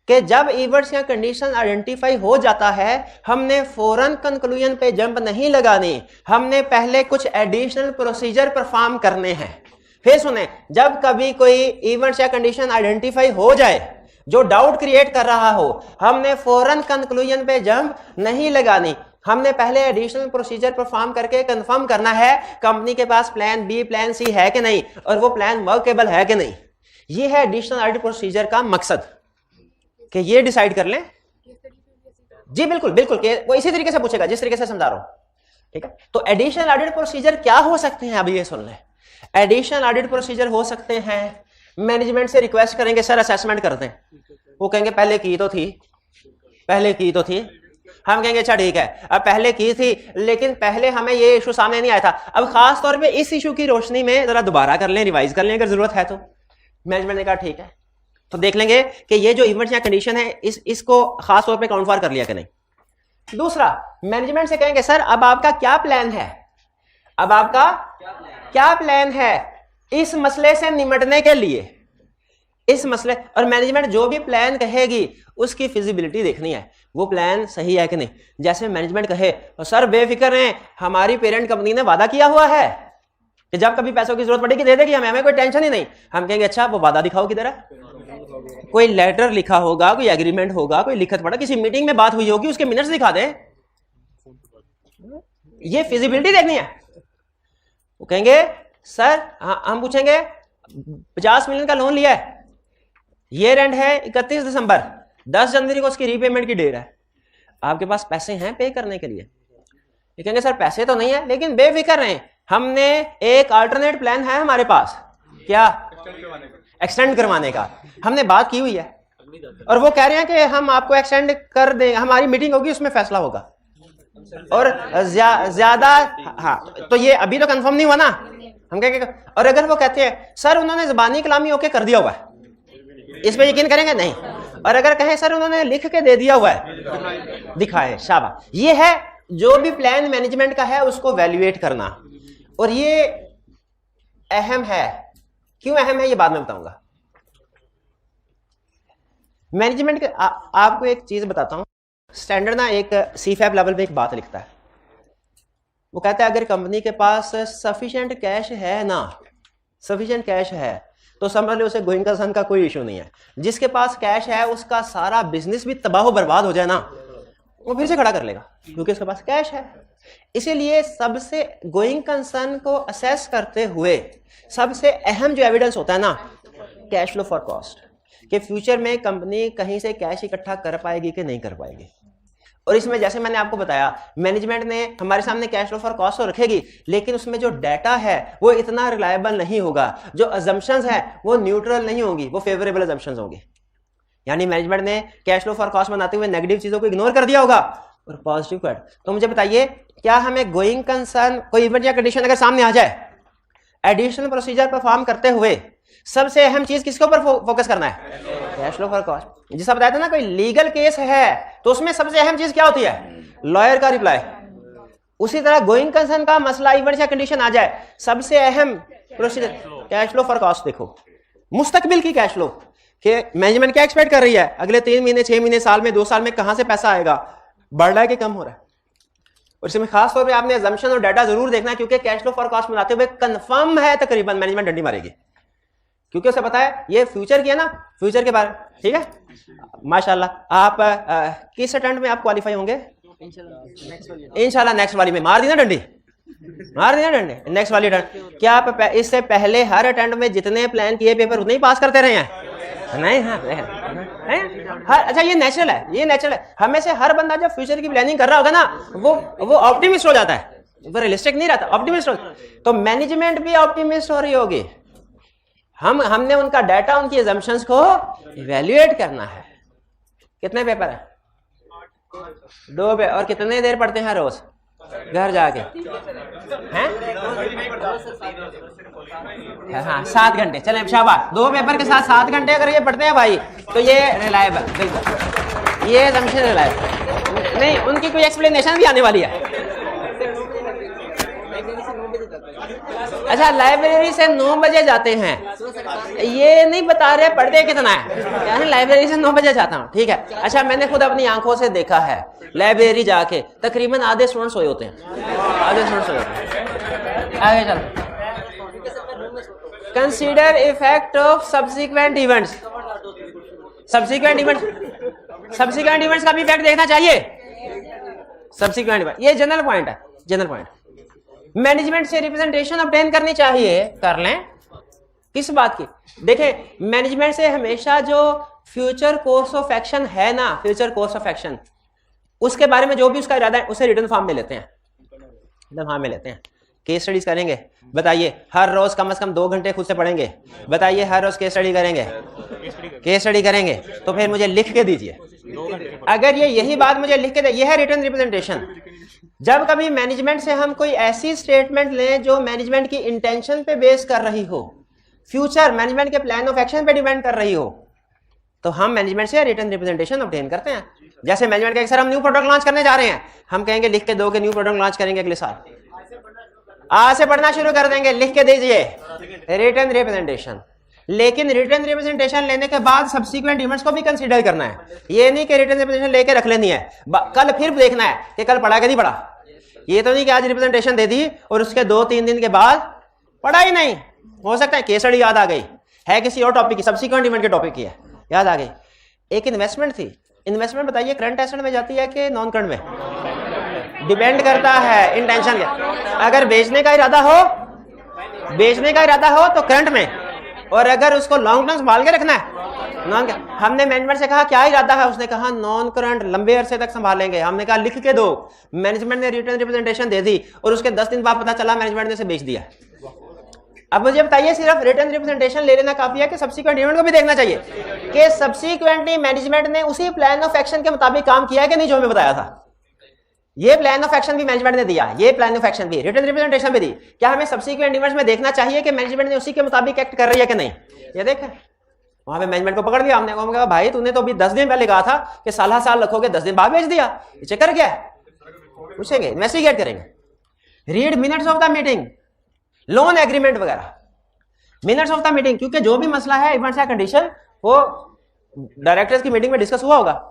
कि जब इवेंट्स या कंडीशन आइडेंटिफाई हो जाता है, हमने फौरन कंक्लूजन पे जंप नहीं लगानी, हमने पहले कुछ एडिशनल प्रोसीजर परफॉर्म करने हैं। फिर सुने, जब कभी कोई इवेंट्स या कंडीशन आइडेंटिफाई हो जाए जो डाउट क्रिएट कर रहा हो, हमने फौरन कंक्लूजन पे जंप नहीं लगानी, हमने पहले एडिशनल प्रोसीजर परफॉर्म करके कंफर्म करना है कंपनी के पास प्लान बी प्लान सी है कि नहीं, और वो प्लान वर्केबल है कि नहीं। ये है एडिशनल ऑडिट प्रोसीजर का मकसद, कि ये डिसाइड कर लें। जी बिल्कुल बिल्कुल, वो इसी तरीके से पूछेगा जिस तरीके से समझा रहा हूं। ठीक है, तो एडिशनल ऑडिट प्रोसीजर क्या हो सकते हैं, अभी ये सुन लें। एडिशनल ऑडिट प्रोसीजर हो सकते हैं, मैनेजमेंट से रिक्वेस्ट करेंगे सर असेसमेंट कर दें, वो कहेंगे पहले की तो थी, हम कहेंगे अच्छा ठीक है, अब पहले की थी लेकिन पहले हमें ये इशू सामने नहीं आया था, अब खास तौर पे इस इशू की रोशनी में जरा दोबारा कर लें, रिवाइज कर लें अगर जरूरत है तो। मैनेजमेंट ने कहा ठीक है, तो देख लेंगे कि ये जो इवेंट या कंडीशन है इसको खास तौर पे काउंट फॉर कर लिया कि नहीं। दूसरा, मैनेजमेंट से कहेंगे सर अब आपका क्या प्लान है, अब आपका क्या प्लान है इस मसले से निपटने के लिए, इस मसले, और मैनेजमेंट जो भी प्लान कहेगी उसकी फिजिबिलिटी देखनी है, वो प्लान सही है कि नहीं। जैसे मैनेजमेंट कहे सर बेफिक्र रहें, हमारी पेरेंट कंपनी ने वादा किया हुआ है कि जब कभी पैसों की जरूरत पड़ेगी दे देगी हमें कोई टेंशन ही नहीं। हम कहेंगे अच्छा वो वादा दिखाओ किधर है, कोई लेटर लिखा होगा, कोई एग्रीमेंट होगा, कोई लिखत पड़ा, किसी मीटिंग में बात हुई होगी, उसके मिनट्स दिखा दे, ये फिजिबिलिटी देखनी है। वो कहेंगे सर हम पूछेंगे 50 मिलियन का लोन लिया है, ये रेंट है 31 दिसंबर, 10 जनवरी को उसकी रीपेमेंट की डेट है, आपके पास पैसे हैं पे करने के लिए? ये कहेंगे सर पैसे तो नहीं है लेकिन बेफिक्र रहें, हमने एक अल्टरनेट प्लान है हमारे पास, क्या? एक्सटेंड करवाने का हमने बात की हुई है, और वो कह रहे हैं कि हम आपको एक्सटेंड कर दें, हमारी मीटिंग होगी उसमें फैसला होगा, और ज्यादा हाँ, तो ये अभी तो कंफर्म नहीं हुआ ना, हम कहेंगे। और अगर वो कहते हैं सर उन्होंने ज़बानी कलामी ओके कर दिया हुआ है, इस पे यकीन करेंगे? नहीं। और अगर कहें सर उन्होंने लिख के दे दिया हुआ है, दिखाए, शाबाश। ये है जो भी प्लान मैनेजमेंट का है उसको वैल्यूएट करना, और ये अहम है। क्यों अहम है ये बाद में बताऊंगा। मैनेजमेंट के आपको एक चीज बताता हूं। स्टैंडर्ड ना एक सीफैब लेवल पे एक बात लिखता है, वो कहता है अगर कंपनी के पास सफिशिएंट कैश है ना, सफिशिएंट कैश है तो समझ लो उसे गोइंग कंसर्न का कोई इशू नहीं है। जिसके पास कैश है उसका सारा बिजनेस भी तबाह बर्बाद हो जाए ना, वो फिर से खड़ा कर लेगा क्योंकि उसके पास कैश है। इसीलिए सबसे गोइंग कंसर्न को असेस करते हुए सबसे अहम जो एविडेंस होता है ना, कैश फ्लो फॉर कॉस्ट, कि फ्यूचर में कंपनी कहीं से कैश इकट्ठा कर पाएगी कि नहीं कर पाएगी। और इसमें जैसे मैंने आपको बताया मैनेजमेंट ने हमारे सामने कैश फ्लो फॉर कॉस्ट तो रखेगी, लेकिन उसमें जो डाटा है वो इतना रिलायबल नहीं होगा, जो अजम्पशंस है वो न्यूट्रल नहीं होंगी, वो फेवरेबल अजम्पशंस होंगी। यानी मैनेजमेंट ने कैश फ्लो फॉर कॉस्ट बनाते हुए नेगेटिव चीजों को इग्नोर कर दिया होगा और पॉजिटिव को। तो मुझे बताइए क्या हमें गोइंग कंसर्न कोई इवेंट या कंडीशन अगर सामने आ जाए, एडिशनल प्रोसीजर परफॉर्म करते हुए सबसे अहम चीज किसके ऊपर फोकस करना है? Cash flow for cost. जिसे बताया था ना कोई लीगल केस है तो उसमें सबसे अहम चीज क्या होती है? लॉयर का रिप्लाई। उसी तरह गोइंग कंसर्न का मसला इवेंट या कंडीशन आ जाए, सबसे अहम procedure cash flow for cost देखो, मुस्तकबिल की कैश फ्लो कि मैनेजमेंट क्या एक्सपेक्ट कर रही है, अगले 3 महीने 6 महीने साल में 2 साल में कहां से पैसा आएगा, बढ़ रहा है कि कम हो रहा है। और इसमें खास तौर पे आपने अजम्पशन और डाटा जरूर देखना है क्योंकि कैश फ्लो फॉर कॉस्ट बनाते हुए कंफर्म है तकरीबन मैनेजमेंट डंडी मारेगी क्योंकि उसे पता है ये फ्यूचर की है ना, फ्यूचर के बारे में। ठीक है, माशाल्लाह। आप किस अटेम्प्ट में आप क्वालिफाई होंगे? इंशाल्लाह नेक्स्ट वाली में। मार दी ना डंडी, मार दी ना डंडी नेक्स्ट वाली अटेम्प्ट। क्या आप इससे पहले हर अटेम्प्ट में जितने प्लान किए पेपर उतने ही पास करते रहे हैं? नहीं। हाँ, अच्छा ये नेचुरल है, ये नेचुरल है। हमें से हर बंदा जब फ्यूचर की प्लानिंग कर रहा होगा ना वो ऑप्टिमिस्ट हो जाता है, वो रियलिस्टिक नहीं रहता, ऑप्टिमिस्ट हो। तो मैनेजमेंट भी ऑप्टिमिस्ट हो रही होगी। हमने उनका डाटा, उनकी assumptions को इवैल्यूएट करना है। कितने पेपर है? 2 पेपर। और कितने देर पढ़ते हैं रोज घर जाके? हैं? हाँ 7 घंटे। चलें शाबाश, 2 पेपर के साथ 7 घंटे अगर ये पढ़ते हैं भाई तो ये रिलायबल, बिल्कुल ये assumption रिलायबल नहीं। उनकी कोई एक्सप्लेनेशन भी आने वाली है। अच्छा लाइब्रेरी से 9 बजे जाते हैं, ये नहीं बता रहे पढ़ते कितना है, यानी लाइब्रेरी से 9 बजे जाता हूँ। ठीक है, अच्छा मैंने खुद अपनी आंखों से देखा है लाइब्रेरी जाके तकरीबन आधे स्टूडेंट सोए होते हैं, आधे स्टूडेंट सोए होते हैं। आगे चल, consider effect of subsequent events. Subsequent events का भी इफेक्ट देखना चाहिए। सब्सिक्वेंट इवेंट ये जनरल पॉइंट है, जनरल पॉइंट। मैनेजमेंट से रिप्रेजेंटेशन ऑब्टेन करनी चाहिए, कर लें। किस बात की? देखें मैनेजमेंट से हमेशा जो फ्यूचर कोर्स ऑफ एक्शन है ना, फ्यूचर कोर्स ऑफ एक्शन, उसके बारे में जो भी उसका इरादा है उसे रिटर्न फॉर्म में लेते हैं, रिटर्न फॉर्म में लेते हैं। केस स्टडीज करेंगे, बताइए हर रोज कम से कम 2 घंटे खुद से पढ़ेंगे, बताइए हर रोज केस स्टडी करेंगे, केस स्टडी करेंगे तो फिर मुझे लिख के दीजिए। अगर ये यही बात मुझे लिख के दे, ये है रिटर्न रिप्रेजेंटेशन। जब कभी मैनेजमेंट से हम कोई ऐसी स्टेटमेंट लें जो मैनेजमेंट की इंटेंशन पे बेस कर रही हो, फ्यूचर मैनेजमेंट के प्लान ऑफ एक्शन पे डिपेंड कर रही हो, तो हम मैनेजमेंट से रिटर्न रिप्रेजेंटेशन ऑब्टेन करते हैं। जैसे मैनेजमेंट कहेगा सर हम न्यू प्रोडक्ट लॉन्च करने जा रहे हैं, हम कहेंगे लिख के दो कि न्यू प्रोडक्ट लॉन्च करेंगे अगले साल। आज से पढ़ना शुरू कर देंगे, लिख के दीजिए रिटन रिप्रेजेंटेशन। लेकिन रिटन रिप्रेजेंटेशन लेने के बाद सब्सिक्वेंट इवेंट्स को भी कंसीडर करना है। ये नहीं कि रिटन रिप्रेजेंटेशन लेके रख लेनी है, कल फिर देखना है कि कल पढ़ा कि नहीं पढ़ा। ये तो नहीं कि आज रिप्रेजेंटेशन दे दी और उसके 2-3 दिन के बाद पढ़ा ही नहीं। हो सकता है केस स्टडी याद आ गई है, किसी और टॉपिक की, सब्सिक्वेंट इवेंट के टॉपिक की है, याद आ गई। एक इन्वेस्टमेंट थी, इन्वेस्टमेंट बताइए करंट एसेट में जाती है कि नॉन करंट में? डिपेंड करता है इंटेंशन का। अगर बेचने का इरादा हो तो करंट में, और अगर उसको लॉन्ग टर्म संभाल के रखना है नॉन। हमने मैनेजमेंट से कहा क्या इरादा है, उसने कहा नॉन करंट, लंबे अरसे तक संभालेंगे। हमने कहा लिख के दो, मैनेजमेंट ने रिटर्न रिप्रेजेंटेशन दे दी और उसके 10 दिन बाद पता चला मैनेजमेंट ने इसे बेच दिया। अब मुझे बताइए सिर्फ रिटर्न रिप्रेजेंटेशन ले लेना काफी है कि सब्सिक्वेंट इवेंट को भी देखना चाहिए कि सब्सिक्वेंटली मैनेजमेंट ने उसी प्लान ऑफ एक्शन के मुताबिक काम किया है कि नहीं जो हमें बताया था। ये प्लान ऑफ एक्शन भी मैनेजमेंट ने दिया, ये प्लान ऑफ एक्शन भी, रिटर्न रिप्रेजेंटेशन भी दी। क्या हमें सब्सिक्वेंट इवेंट्स में देखना चाहिए कि मैनेजमेंट ने उसी के मुताबिक एक्ट कर रही है कि नहीं? ये देखें, वहां पे मैनेजमेंट को पकड़ लिया हमने, कहा भाई तूने तो अभी 10 दिन पहले कहा था कि साल रखोगे, 10 दिन बाद बेच दिया, ये चक्कर क्या है? पूछेंगे, इन्वेस्टिगेट करेंगे। Read minutes of the meeting, loan agreement वगैरह, मिनट्स ऑफ द मीटिंग, क्योंकि जो भी मसला है इवेंट्स या कंडीशन वो डायरेक्टर्स की मीटिंग में डिस्कस हुआ होगा।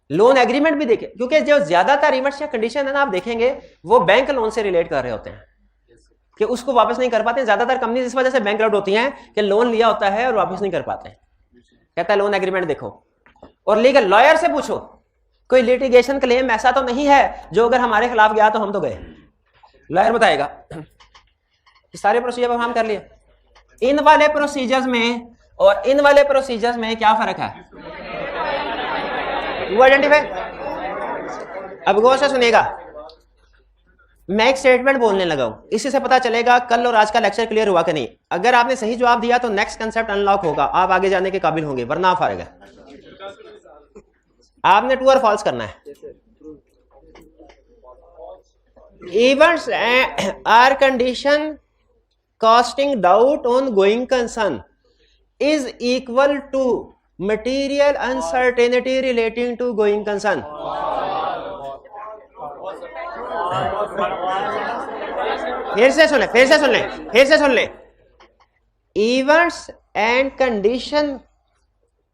लोन एग्रीमेंट भी देखें, क्योंकि जो ज्यादातर इवेंट्स या कंडीशन है ना, आप देखेंगे वो बैंक लोन से रिलेट कर रहे होते हैं कि उसको वापस नहीं कर पाते। ज्यादातर कंपनी इस वजह से बैंकरप्ट होती हैं कि लोन लिया होता है और वापस नहीं कर पाते। कहता है लोन एग्रीमेंट देखो, और लीगल लॉयर से पूछो कोई लिटिगेशन क्लेम ऐसा तो नहीं है जो अगर हमारे खिलाफ गया तो हम तो गए। लॉयर बताएगा। सारे प्रोसीजर हम कर लिए। इन वाले प्रोसीजर्स में और इन वाले प्रोसीजर्स में क्या फर्क है, वो आइडेंटिफाई। अब गौर से सुनेगा, मैं एक स्टेटमेंट बोलने लगा हूं, इसी से पता चलेगा कल और आज का लेक्चर क्लियर हुआ कि नहीं। अगर आपने सही जवाब दिया तो नेक्स्ट कंसेप्ट अनलॉक होगा, आप आगे जाने के काबिल होंगे, वरना आप हारेगा। आपने ट्रू और फॉल्स करना है। Events or condition casting doubt on going concern is equal to material uncertainty relating to going concern. फिर से सुन ले। Events and condition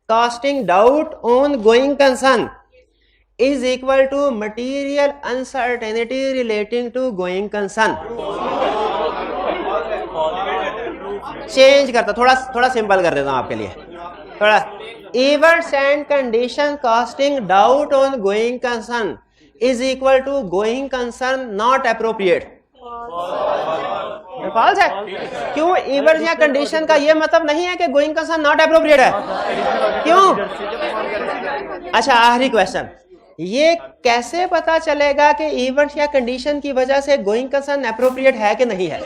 casting doubt on going concern is equal to material uncertainty relating to going concern. Change करता, थोड़ा simple कर देता हूं आपके लिए, थोड़ा। Events and condition casting doubt on going concern is equal to going concern not appropriate. False है। क्यों? इवेंट्स या कंडीशन का ये मतलब नहीं है कि गोइंग कंसर्न नॉट एप्रोप्रिएट है। क्यों? अच्छा, आखिरी क्वेश्चन, ये कैसे पता चलेगा कि इवेंट या कंडीशन की वजह से गोइंग कंसर्न एप्रोप्रिएट है कि नहीं है?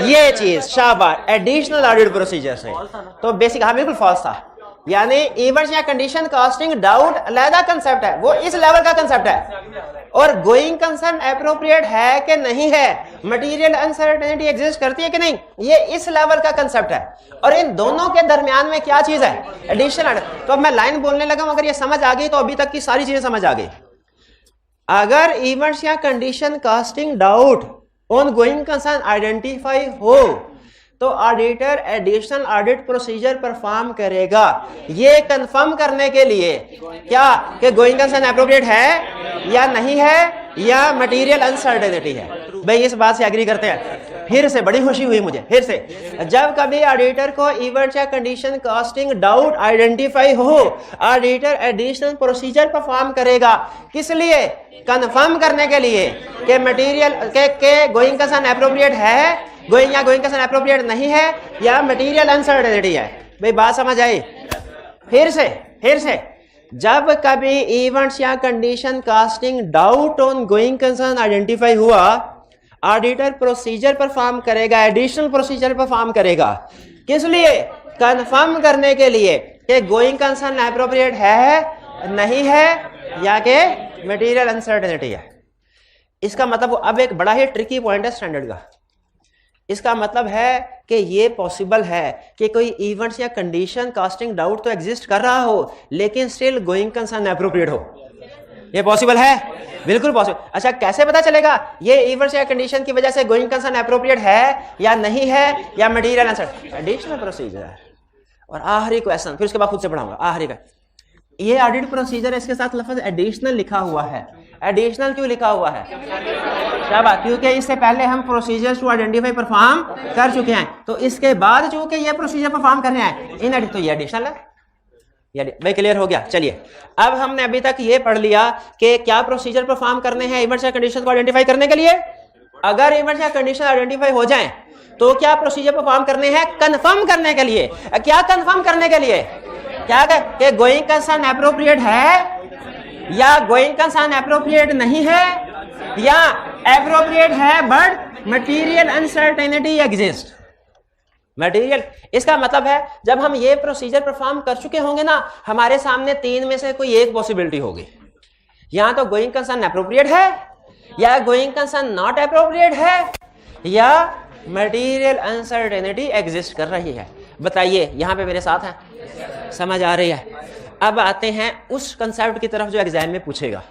ये चीज, शाबाश, एडिशनल ऑडिट प्रोसीजर से। तो बेसिक, हाँ बिल्कुल फॉल्स था। यानी इवेंट्स या कंडीशन कास्टिंग डाउट अलग कंसेप्ट है, वो इस लेवल का कंसेप्ट है। और गोइंग कंसर्न एप्रोप्रिएट है कि नहीं है, मटेरियल अनसर्टेनिटी एग्जिस्ट करती है कि नहीं, ये इस लेवल का कंसेप्ट है। और इन दोनों के दरमियान में क्या चीज है? एडिशनल। तो अब मैं लाइन बोलने लगा, अगर ये समझ आ गई तो अभी तक की सारी चीजें समझ आ गई। अगर इवेंट्स या condition casting doubt on going concern identify हो तो auditor additional audit procedure perform करेगा, ये कंफर्म करने के लिए क्या कि गोइंग कंसर्न एप्रोप्रिएट है या नहीं है, या मटेरियल अनसर्टेनिटी है। भाई इस बात से एग्री करते हैं? फिर से बड़ी खुशी हुई मुझे। फिर से, जब कभी ऑडिटर को इवेंट या कंडीशन कास्टिंग डाउट आइडेंटिफाई हो, ऑडिटर एडिशनल प्रोसीजर परफॉर्म करेगा। किस लिए? कंफर्म करने के लिए कि मटेरियल के गोइंग कंसर्न एप्रोप्रिएट है, गोइंग कंसर्न एप्रोप्रिएट नहीं है, या मटेरियल अनसर्टेनिटी है। भाई बात समझ आई? फिर से जब कभी इवेंट्स या condition casting doubt on going concern identify हुआ, ऑडिटर प्रोसीजर परफॉर्म करेगा, एडिशनल प्रोसीजर परफॉर्म करेगा। किस लिए? कंफर्म करने के लिए कि गोइंग कंसर्न एप्रोप्रिएट है, नहीं है, या कि मटेरियल अनसर्टेनिटी है। इसका मतलब अब एक बड़ा ही ट्रिकी पॉइंट है स्टैंडर्ड का। इसका मतलब है कि ये पॉसिबल है कि कोई इवेंट्स या कंडीशन कास्टिंग डाउट तो एग्जिस्ट कर रहा हो, लेकिन स्टिल गोइंग कंसर्न एप्रोप्रिएट हो। ये पॉसिबल है, बिल्कुल पॉसिबल। अच्छा, कैसे पता चलेगा ये इवर्स या कंडीशन की वजह से गोइंग कंसर्न एप्रोप्रिएट है या नहीं है, या मटेरियल आंसर? Additional procedure. और आखिरी क्वेश्चन, फिर उसके बाद खुद से पढ़ाऊंगा। आखिरी का ये ऑडिट प्रोसीजर है, इसके साथ लफ्ज एडिशनल लिखा हुआ है। एडिशनल क्यों लिखा हुआ है? शाबाश, क्योंकि इससे पहले हम प्रोसीजर्स टू आइडेंटिफाई परफॉर्म कर चुके हैं, तो इसके बाद चूंकि ये प्रोसीजर परफॉर्म कर रहे हैं इन तो ये एडिशनल है। भाई क्लियर हो गया? चलिए, अब हमने अभी तक ये पढ़ लिया कि क्या प्रोसीजर परफॉर्म करने हैं इवेंट्स या कंडीशन को आइडेंटिफाई करने के लिए। अगर इवेंट्स या कंडीशन आइडेंटिफाई हो जाएं तो क्या प्रोसीजर परफॉर्म करने हैं? कंफर्म करने के लिए। क्या कंफर्म करने के लिए? क्या कि गोइंग कंसर्न एप्रोप्रिएट है या गोइंग कंसर्न एप्रोप्रिएट नहीं है, या एप्रोप्रिएट है but material uncertainty exist. Material, इसका मतलब है जब हम ये प्रोसीजर परफॉर्म कर चुके होंगे ना, हमारे सामने तीन में से कोई एक पॉसिबिलिटी होगी, या तो गोइंग कंसर्न एप्रोप्रिएट है, या गोइंग कंसर्न नॉट एप्रोप्रिएट है, या मटेरियल अनसर्टेनिटी एग्जिस्ट कर रही है। बताइए, यहां पे मेरे साथ है, समझ आ रही है? अब आते हैं उस कंसेप्ट की तरफ जो एग्जाम में पूछेगा,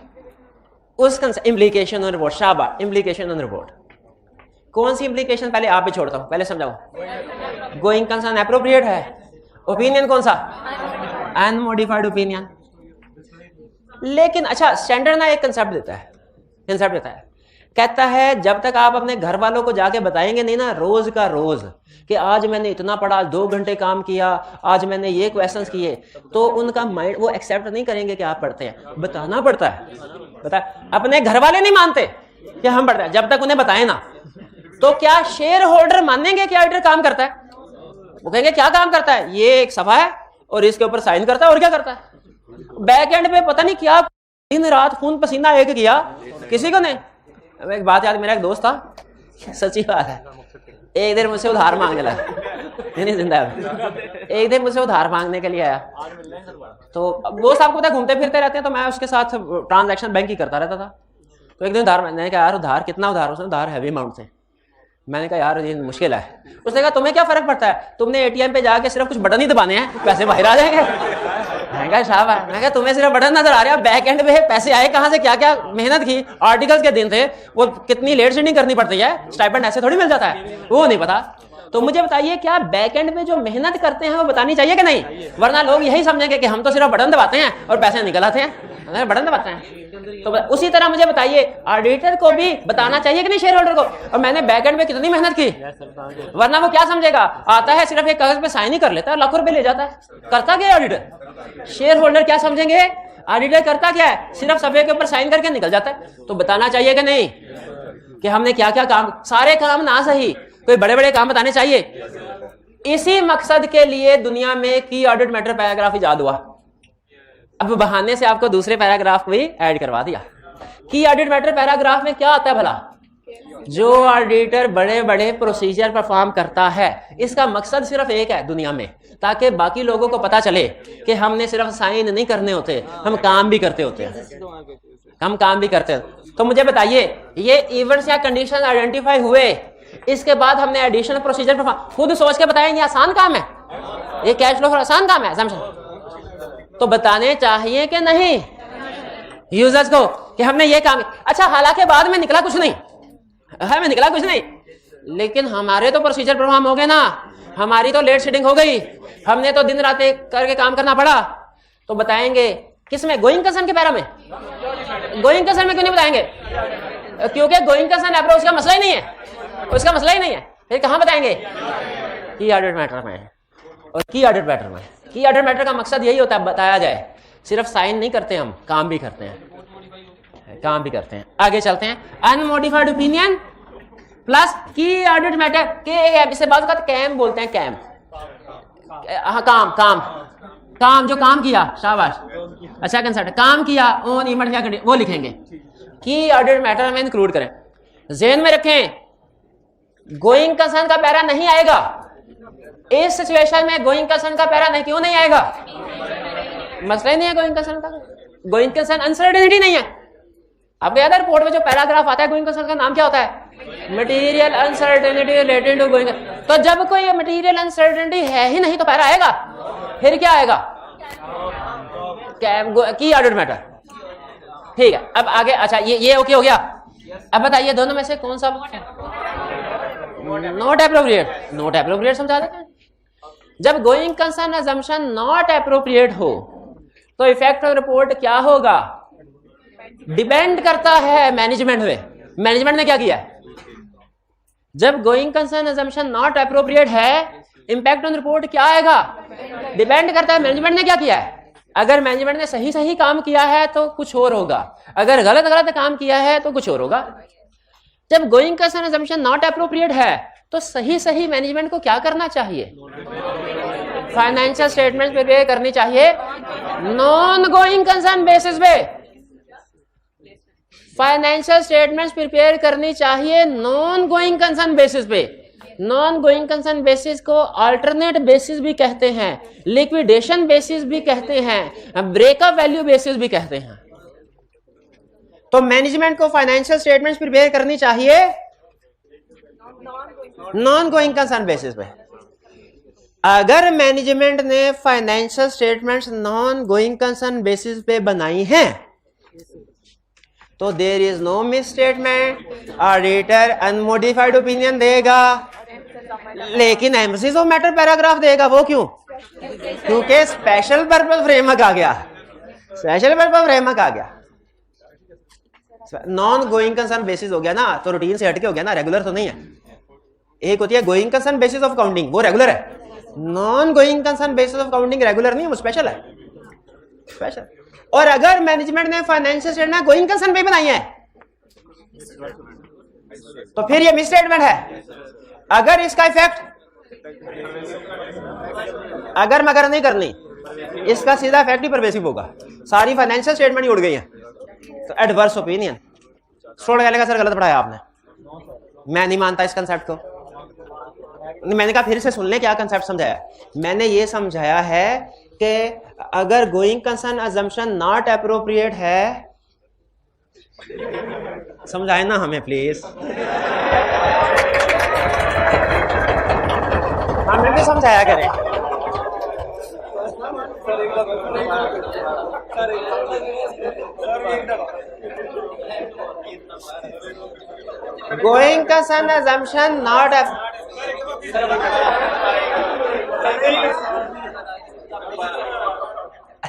उस इम्प्लीकेशन ऑन रिपोर्ट। शाबाश, इम्प्लीकेशन ऑन रिपोर्ट। कौन सी इम्प्लीकेशन? पहले आप भी छोड़ता हूं, पहले समझाओ। गोइंग कंसर्न एप्रोप्रिएट है। ओपिनियन कौन सा? Unmodified opinion. लेकिन अच्छा, स्टैंडर्ड ना एक कंसेप्ट देता है, कहता है जब तक आप अपने घर वालों को जाके बताएंगे नहीं ना रोज का रोज कि आज मैंने इतना पढ़ा, 2 घंटे काम किया, आज मैंने ये क्वेश्चंस किए, तो उनका माइंड वो एक्सेप्ट नहीं करेंगे कि आप पढ़ते हैं। बताना पड़ता है, बता। अपने घर वाले नहीं मानते कि हम पढ़ते हैं, जब तक उन्हें बताए ना। तो क्या शेयर होल्डर मानेंगे कि ऑडिटर काम करता है? वो कहेंगे क्या काम करता है? ये एक सफा है और इसके ऊपर साइन करता है, और क्या करता है? बैक एंड पे पता नहीं क्या दिन रात खून पसीना एक किया, किसी को नहीं। एक बात याद, मेरा एक दोस्त था, सच्ची बात है, एक दिन मुझसे उधार मांगने लगा, नहीं जिंदा है। एक दिन मुझसे उधार मांगने के लिए आया, तो दोस्त आपको पता है घूमते फिरते रहते हैं, तो मैं उसके साथ ट्रांजैक्शन बैंक ही करता रहता था। तो एक दिन उधार, मैंने कहा यार उधार कितना उधार? उसने उधार हैवी अमाउंट से। मैंने कहा यार ये मुश्किल है। उसने कहा तुम्हें क्या फर्क पड़ता है, तुमने एटीएम पे जाके सिर्फ कुछ बटन ही दबाने हैं, पैसे बाहर आ जाएंगे। मैंने कहा शाबाश। मैंने कहा तुम्हें सिर्फ बटन नजर आ रहा है, बैक एंड पे पैसे आए कहां से, क्या क्या मेहनत की, आर्टिकल्स के दिन थे, वो कितनी लेट शीटिंग करनी पड़ती है, स्टाइपेंड ऐसे थोड़ी मिल जाता है, वो नहीं पता। तो मुझे बताइए क्या बैक एंड में जो मेहनत करते हैं वो बतानी चाहिए कि नहीं? वरना लोग यही समझेंगे कि हम तो सिर्फ बटन दबाते हैं और पैसे निकल आते हैं, बटन दबाते हैं। तो उसी तरह मुझे बताइए ऑडिटर को भी बताना चाहिए कि नहीं शेयर होल्डर को, और मैंने बैक एंड में कितनी मेहनत की। वरना वो क्या समझेगा, आता है सिर्फ एक कागज पे साइन ही कर लेता है, लाखों रुपए ले जाता है, करता क्या है ऑडिटर? शेयर होल्डर क्या समझेंगे, ऑडिटर करता क्या है? सिर्फ सफे के ऊपर साइन करके निकल जाता है। तो बताना चाहिए कि नहीं कि हमने क्या क्या काम, सारे काम ना सही, कोई बड़े बड़े काम बताने चाहिए। इसी मकसद के लिए दुनिया में की ऑडिट मैटर पैराग्राफ इजाद हुआ। अब बहाने से आपको दूसरे पैराग्राफ भी ऐड करवा दिया। की ऑडिट मैटर पैराग्राफ में क्या आता है भला? जो ऑडिटर बड़े बड़े प्रोसीजर परफॉर्म करता है, इसका मकसद सिर्फ एक है दुनिया में, ताकि बाकी लोगों को पता चले कि हमने सिर्फ साइन नहीं करने होते, हम काम भी करते होते हैं, हम काम भी करते हैं। तो मुझे बताइए ये इवेंट्स या कंडीशन आइडेंटिफाई हुए, इसके बाद हमने एडिशनल प्रोसीजर परफॉर्म, खुद सोच के बताएं ये आसान काम है, ये कैश फ्लो आसान काम है, समझ? तो बताने चाहिए कि नहीं यूजर्स को कि हमने ये काम। अच्छा, हालांकि बाद में निकला कुछ नहीं, हमें निकला कुछ नहीं, लेकिन हमारे तो प्रोसीजर परफॉर्म हो गए ना, हमारी तो लेट शीटिंग हो गई, हमने तो दिन रात करके काम करना पड़ा। तो बताएंगे किसमें? गोइंग कंसर्न के पैरा में। गोइंग कंसर्न में क्यों नहीं बताएंगे? क्योंकि गोइंग कंसर्न अप्रोच का मसला ही नहीं है, उसका मसला ही नहीं है। फिर कहां बताएंगे? की ऑडिट मैटर में। और की ऑडिट मैटर में, की ऑडिट मैटर का मकसद यही होता है बताया जाए, सिर्फ साइन नहीं करते हम, काम भी करते हैं, काम भी करते हैं। आगे चलते हैं। अनमोडिफाइड ओपिनियन प्लस की ऑडिट मैटर के, इसे बात का कैम बोलते हैं, कैम। हाँ, काम काम काम, जो काम किया, शाबाश, अच्छा कंसर्ट, काम किया ऑन इवेंट क्या कर, वो लिखेंगे, की ऑडिट मैटर में इंक्लूड करें। ज़हन में रखें गोइंग कंसर्न का पैरा नहीं आएगा इस सिचुएशन में। गोइंग कंसर्न का पैरा नहीं, क्यों नहीं आएगा? मसला ही नहीं है गोइंग कंसर्न का। गोइंग कंसर्न अनसर्टेनिटी नहीं है। आपको याद है रिपोर्ट में जो पैराग्राफ आता है गोइंग कंसर्न का नाम क्या होता है? Material uncertainty related to going. तो जब कोई मटेरियल अनसर्टेनिटी है ही नहीं तो पैरा आएगा? फिर क्या आएगा? की ऑडिट मैटर। ठीक है, अब आगे, अच्छा ये ओके हो गया। अब बताइए दोनों में से कौन सा नॉट एप्रोप्रिएट? नॉट एप्रोप्रिएट समझा देते हैं। जब going concern assumption not appropriate हो तो इफेक्ट ऑफ रिपोर्ट क्या होगा? डिपेंड करता है मैनेजमेंट में। मैनेजमेंट ने क्या किया है? जब going concern assumption not appropriate है, इंपैक्ट ऑन रिपोर्ट क्या आएगा? डिपेंड करता है मैनेजमेंट ने क्या किया है। अगर मैनेजमेंट ने सही सही काम किया है तो कुछ और होगा, अगर गलत गलत काम किया है तो कुछ और होगा। जब going concern assumption not appropriate है तो सही सही मैनेजमेंट को क्या करना चाहिए? फाइनेंशियल स्टेटमेंट प्रिपेयर करनी चाहिए नॉन गोइंग कंसर्न बेसिस पे। फाइनेंशियल स्टेटमेंट्स प्रिपेयर करनी चाहिए नॉन गोइंग कंसर्न बेसिस पे। नॉन गोइंग कंसर्न बेसिस को अल्टरनेट बेसिस भी कहते हैं, लिक्विडेशन बेसिस भी कहते हैं, ब्रेकअप वैल्यू बेसिस भी कहते हैं। तो मैनेजमेंट को फाइनेंशियल स्टेटमेंट्स प्रिपेयर करनी चाहिए नॉन गोइंग कंसर्न बेसिस पे। अगर मैनेजमेंट ने financial statements non going concern basis पे बनाई हैं तो there is no misstatement, auditor unmodified opinion देगा, लेकिन एम्फेसिस ऑफ मैटर पैराग्राफ देगा। वो क्यों? क्योंकि स्पेशल पर्पस फ्रेमवर्क आ गया। स्पेशल पर्पस फ्रेमवर्क आ गया, नॉन गोइंग कंसर्न बेसिस हो गया ना, तो रूटीन से हटके हो गया ना, रेगुलर तो नहीं है। एक होती है going concern basis of counting, वो रेगुलर है। Non going concern basis of counting regular नहीं है, वो स्पेशल है। स्पेशल। और अगर मैनेजमेंट ने फाइनेंशियल स्टेटमेंट गोइंग कंसर्न पे बनाई है तो फिर ये मिस स्टेटमेंट है। अगर इसका इफेक्ट अगर मगर नहीं करनी, इसका सीधा इफेक्ट ही परवेसिव होगा। सारी फाइनेंशियल स्टेटमेंट ही उड़ गई है तो एडवर्स ओपिनियन। स्टूडेंट कहेगा सर गलत पढ़ाया आपने, मैं नहीं मानता इस कंसेप्ट को। मैंने कहा फिर से सुन ले क्या कंसेप्ट समझाया। मैंने ये समझाया है कि अगर going concern assumption not appropriate है, समझाए ना हमें प्लीज, हमें भी समझाया करें। गोइंग कंसर्न अजम्पशन नॉट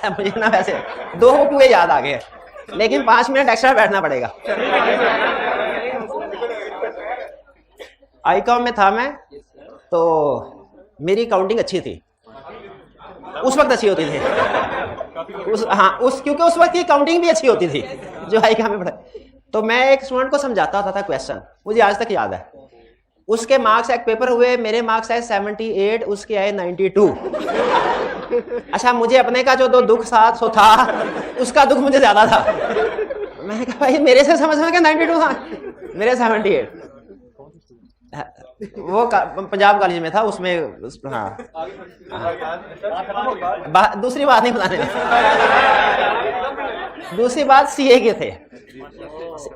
मुझे ना वैसे 2 हुए याद आ गए, लेकिन 5 मिनट एक्स्ट्रा बैठना पड़ेगा। आईकॉम में था मैं, तो मेरी काउंटिंग अच्छी थी, उस वक्त अच्छी होती थी। क्योंकि उस वक्त की काउंटिंग भी अच्छी होती थी जो आईकॉम में पढ़ा। तो मैं एक स्टूडेंट को समझाता था क्वेश्चन, मुझे आज तक याद है। उसके मार्क्स एक पेपर हुए, मेरे मार्क्स आए 78, उसके आए 92। अच्छा, मुझे अपने का जो 2 दुख साथ सो था, उसका दुख मुझे ज्यादा था। मैंने कहा भाई मेरे से समझ में क्या 92 था, मेरे 78। वो पंजाब कॉलेज में था, उसमें हाँ, दूसरी बात नहीं बताने। दूसरी बात सीए के थे,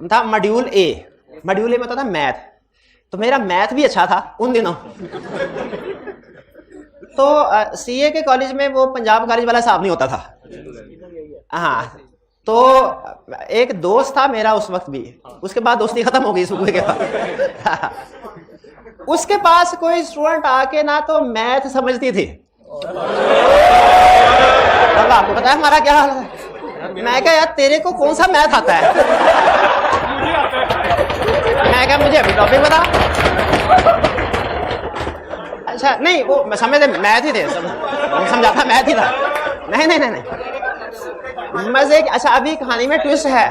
था मॉड्यूल ए में होता था मैथ, तो मेरा मैथ भी अच्छा था उन दिनों। तो सीए के कॉलेज में वो पंजाब कॉलेज वाला हिसाब नहीं होता था। हाँ, तो एक दोस्त था मेरा उस वक्त भी, उसके बाद दोस्ती खत्म हो गई सुबह के बाद। उसके पास कोई स्टूडेंट आके ना तो मैथ समझती थी। अब आपको पता है हमारा क्या हाल है। मैं कहा यार तेरे को कौन सा मैथ आता है? मैं कहा मुझे अभी टॉपिक बता। अच्छा नहीं, वो मैं समझते मैथ ही थे, समझाता मैथ ही था। नहीं नहीं नहीं नहीं मजे। अच्छा अभी कहानी में ट्विस्ट है।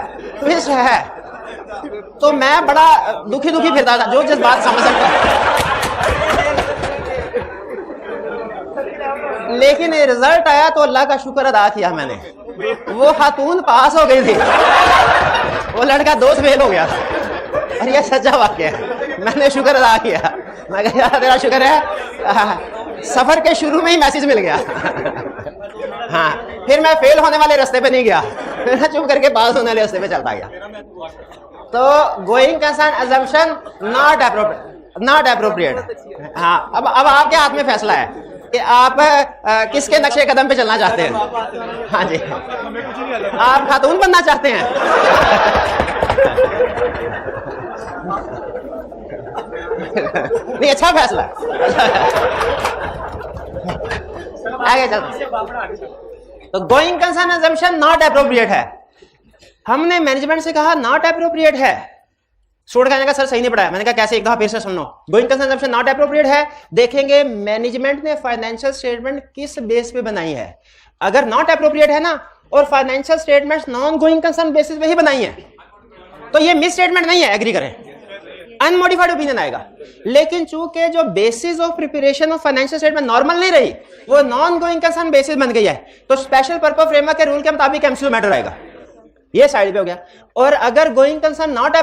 तो मैं बड़ा दुखी फिरता था, जो जिस बात समझ सकता। लेकिन रिजल्ट आया तो अल्लाह का शुक्र अदा किया मैंने। वो खातून पास हो गई थी, वो लड़का दोस्त फेल हो गया। अरे ये सच्चा वाकया है, मैंने शुक्र अदा किया। मैं कहा यार तेरा शुक्र है, सफर के शुरू में ही मैसेज मिल गया। हाँ, फिर मैं फेल होने वाले रास्ते पे नहीं गया, फिर चुप करके पास होने वाले रास्ते पे चलता गया। तो going concern assumption not appropriate. हाँ, अब आपके हाथ में फैसला है। कि आप किसके नक्शे कदम पे चलना चाहते हैं? हाँ जी, आप खातून बनना चाहते हैं? नहीं, अच्छा फैसला। आगे चलते। तो going concern assumption not appropriate है। हमने मैनेजमेंट से कहा नॉट एप्रोप्रिएट है। स्टूडेंट कहने का सर सही नहीं पढ़ाया। मैंने कहा कैसे, एक दफा फिर से सुन लो। Going concern assumption not appropriate है। देखेंगे मैनेजमेंट ने फाइनेंशियल स्टेटमेंट किस बेस पे बनाई है। अगर नॉट एप्रोप्रिएट है ना, और financial statements non going concern basis पे ही बनाई है, तो ये मिस स्टेटमेंट नहीं है, एग्री करें, अनमोडिफाइड ओपिनियन आएगा। लेकिन चूंकि जो basis of preparation of financial statement normal नहीं रही, वो नॉन गोइंग कंसर्न बेसिस बन गई है, तो स्पेशल पर्पस फ्रेमवर्क के रूल के मुताबिक एमसीक्यू मैटर आएगा। ये साइड पे हो गया। और अगर गोइंग कंसर्न नॉट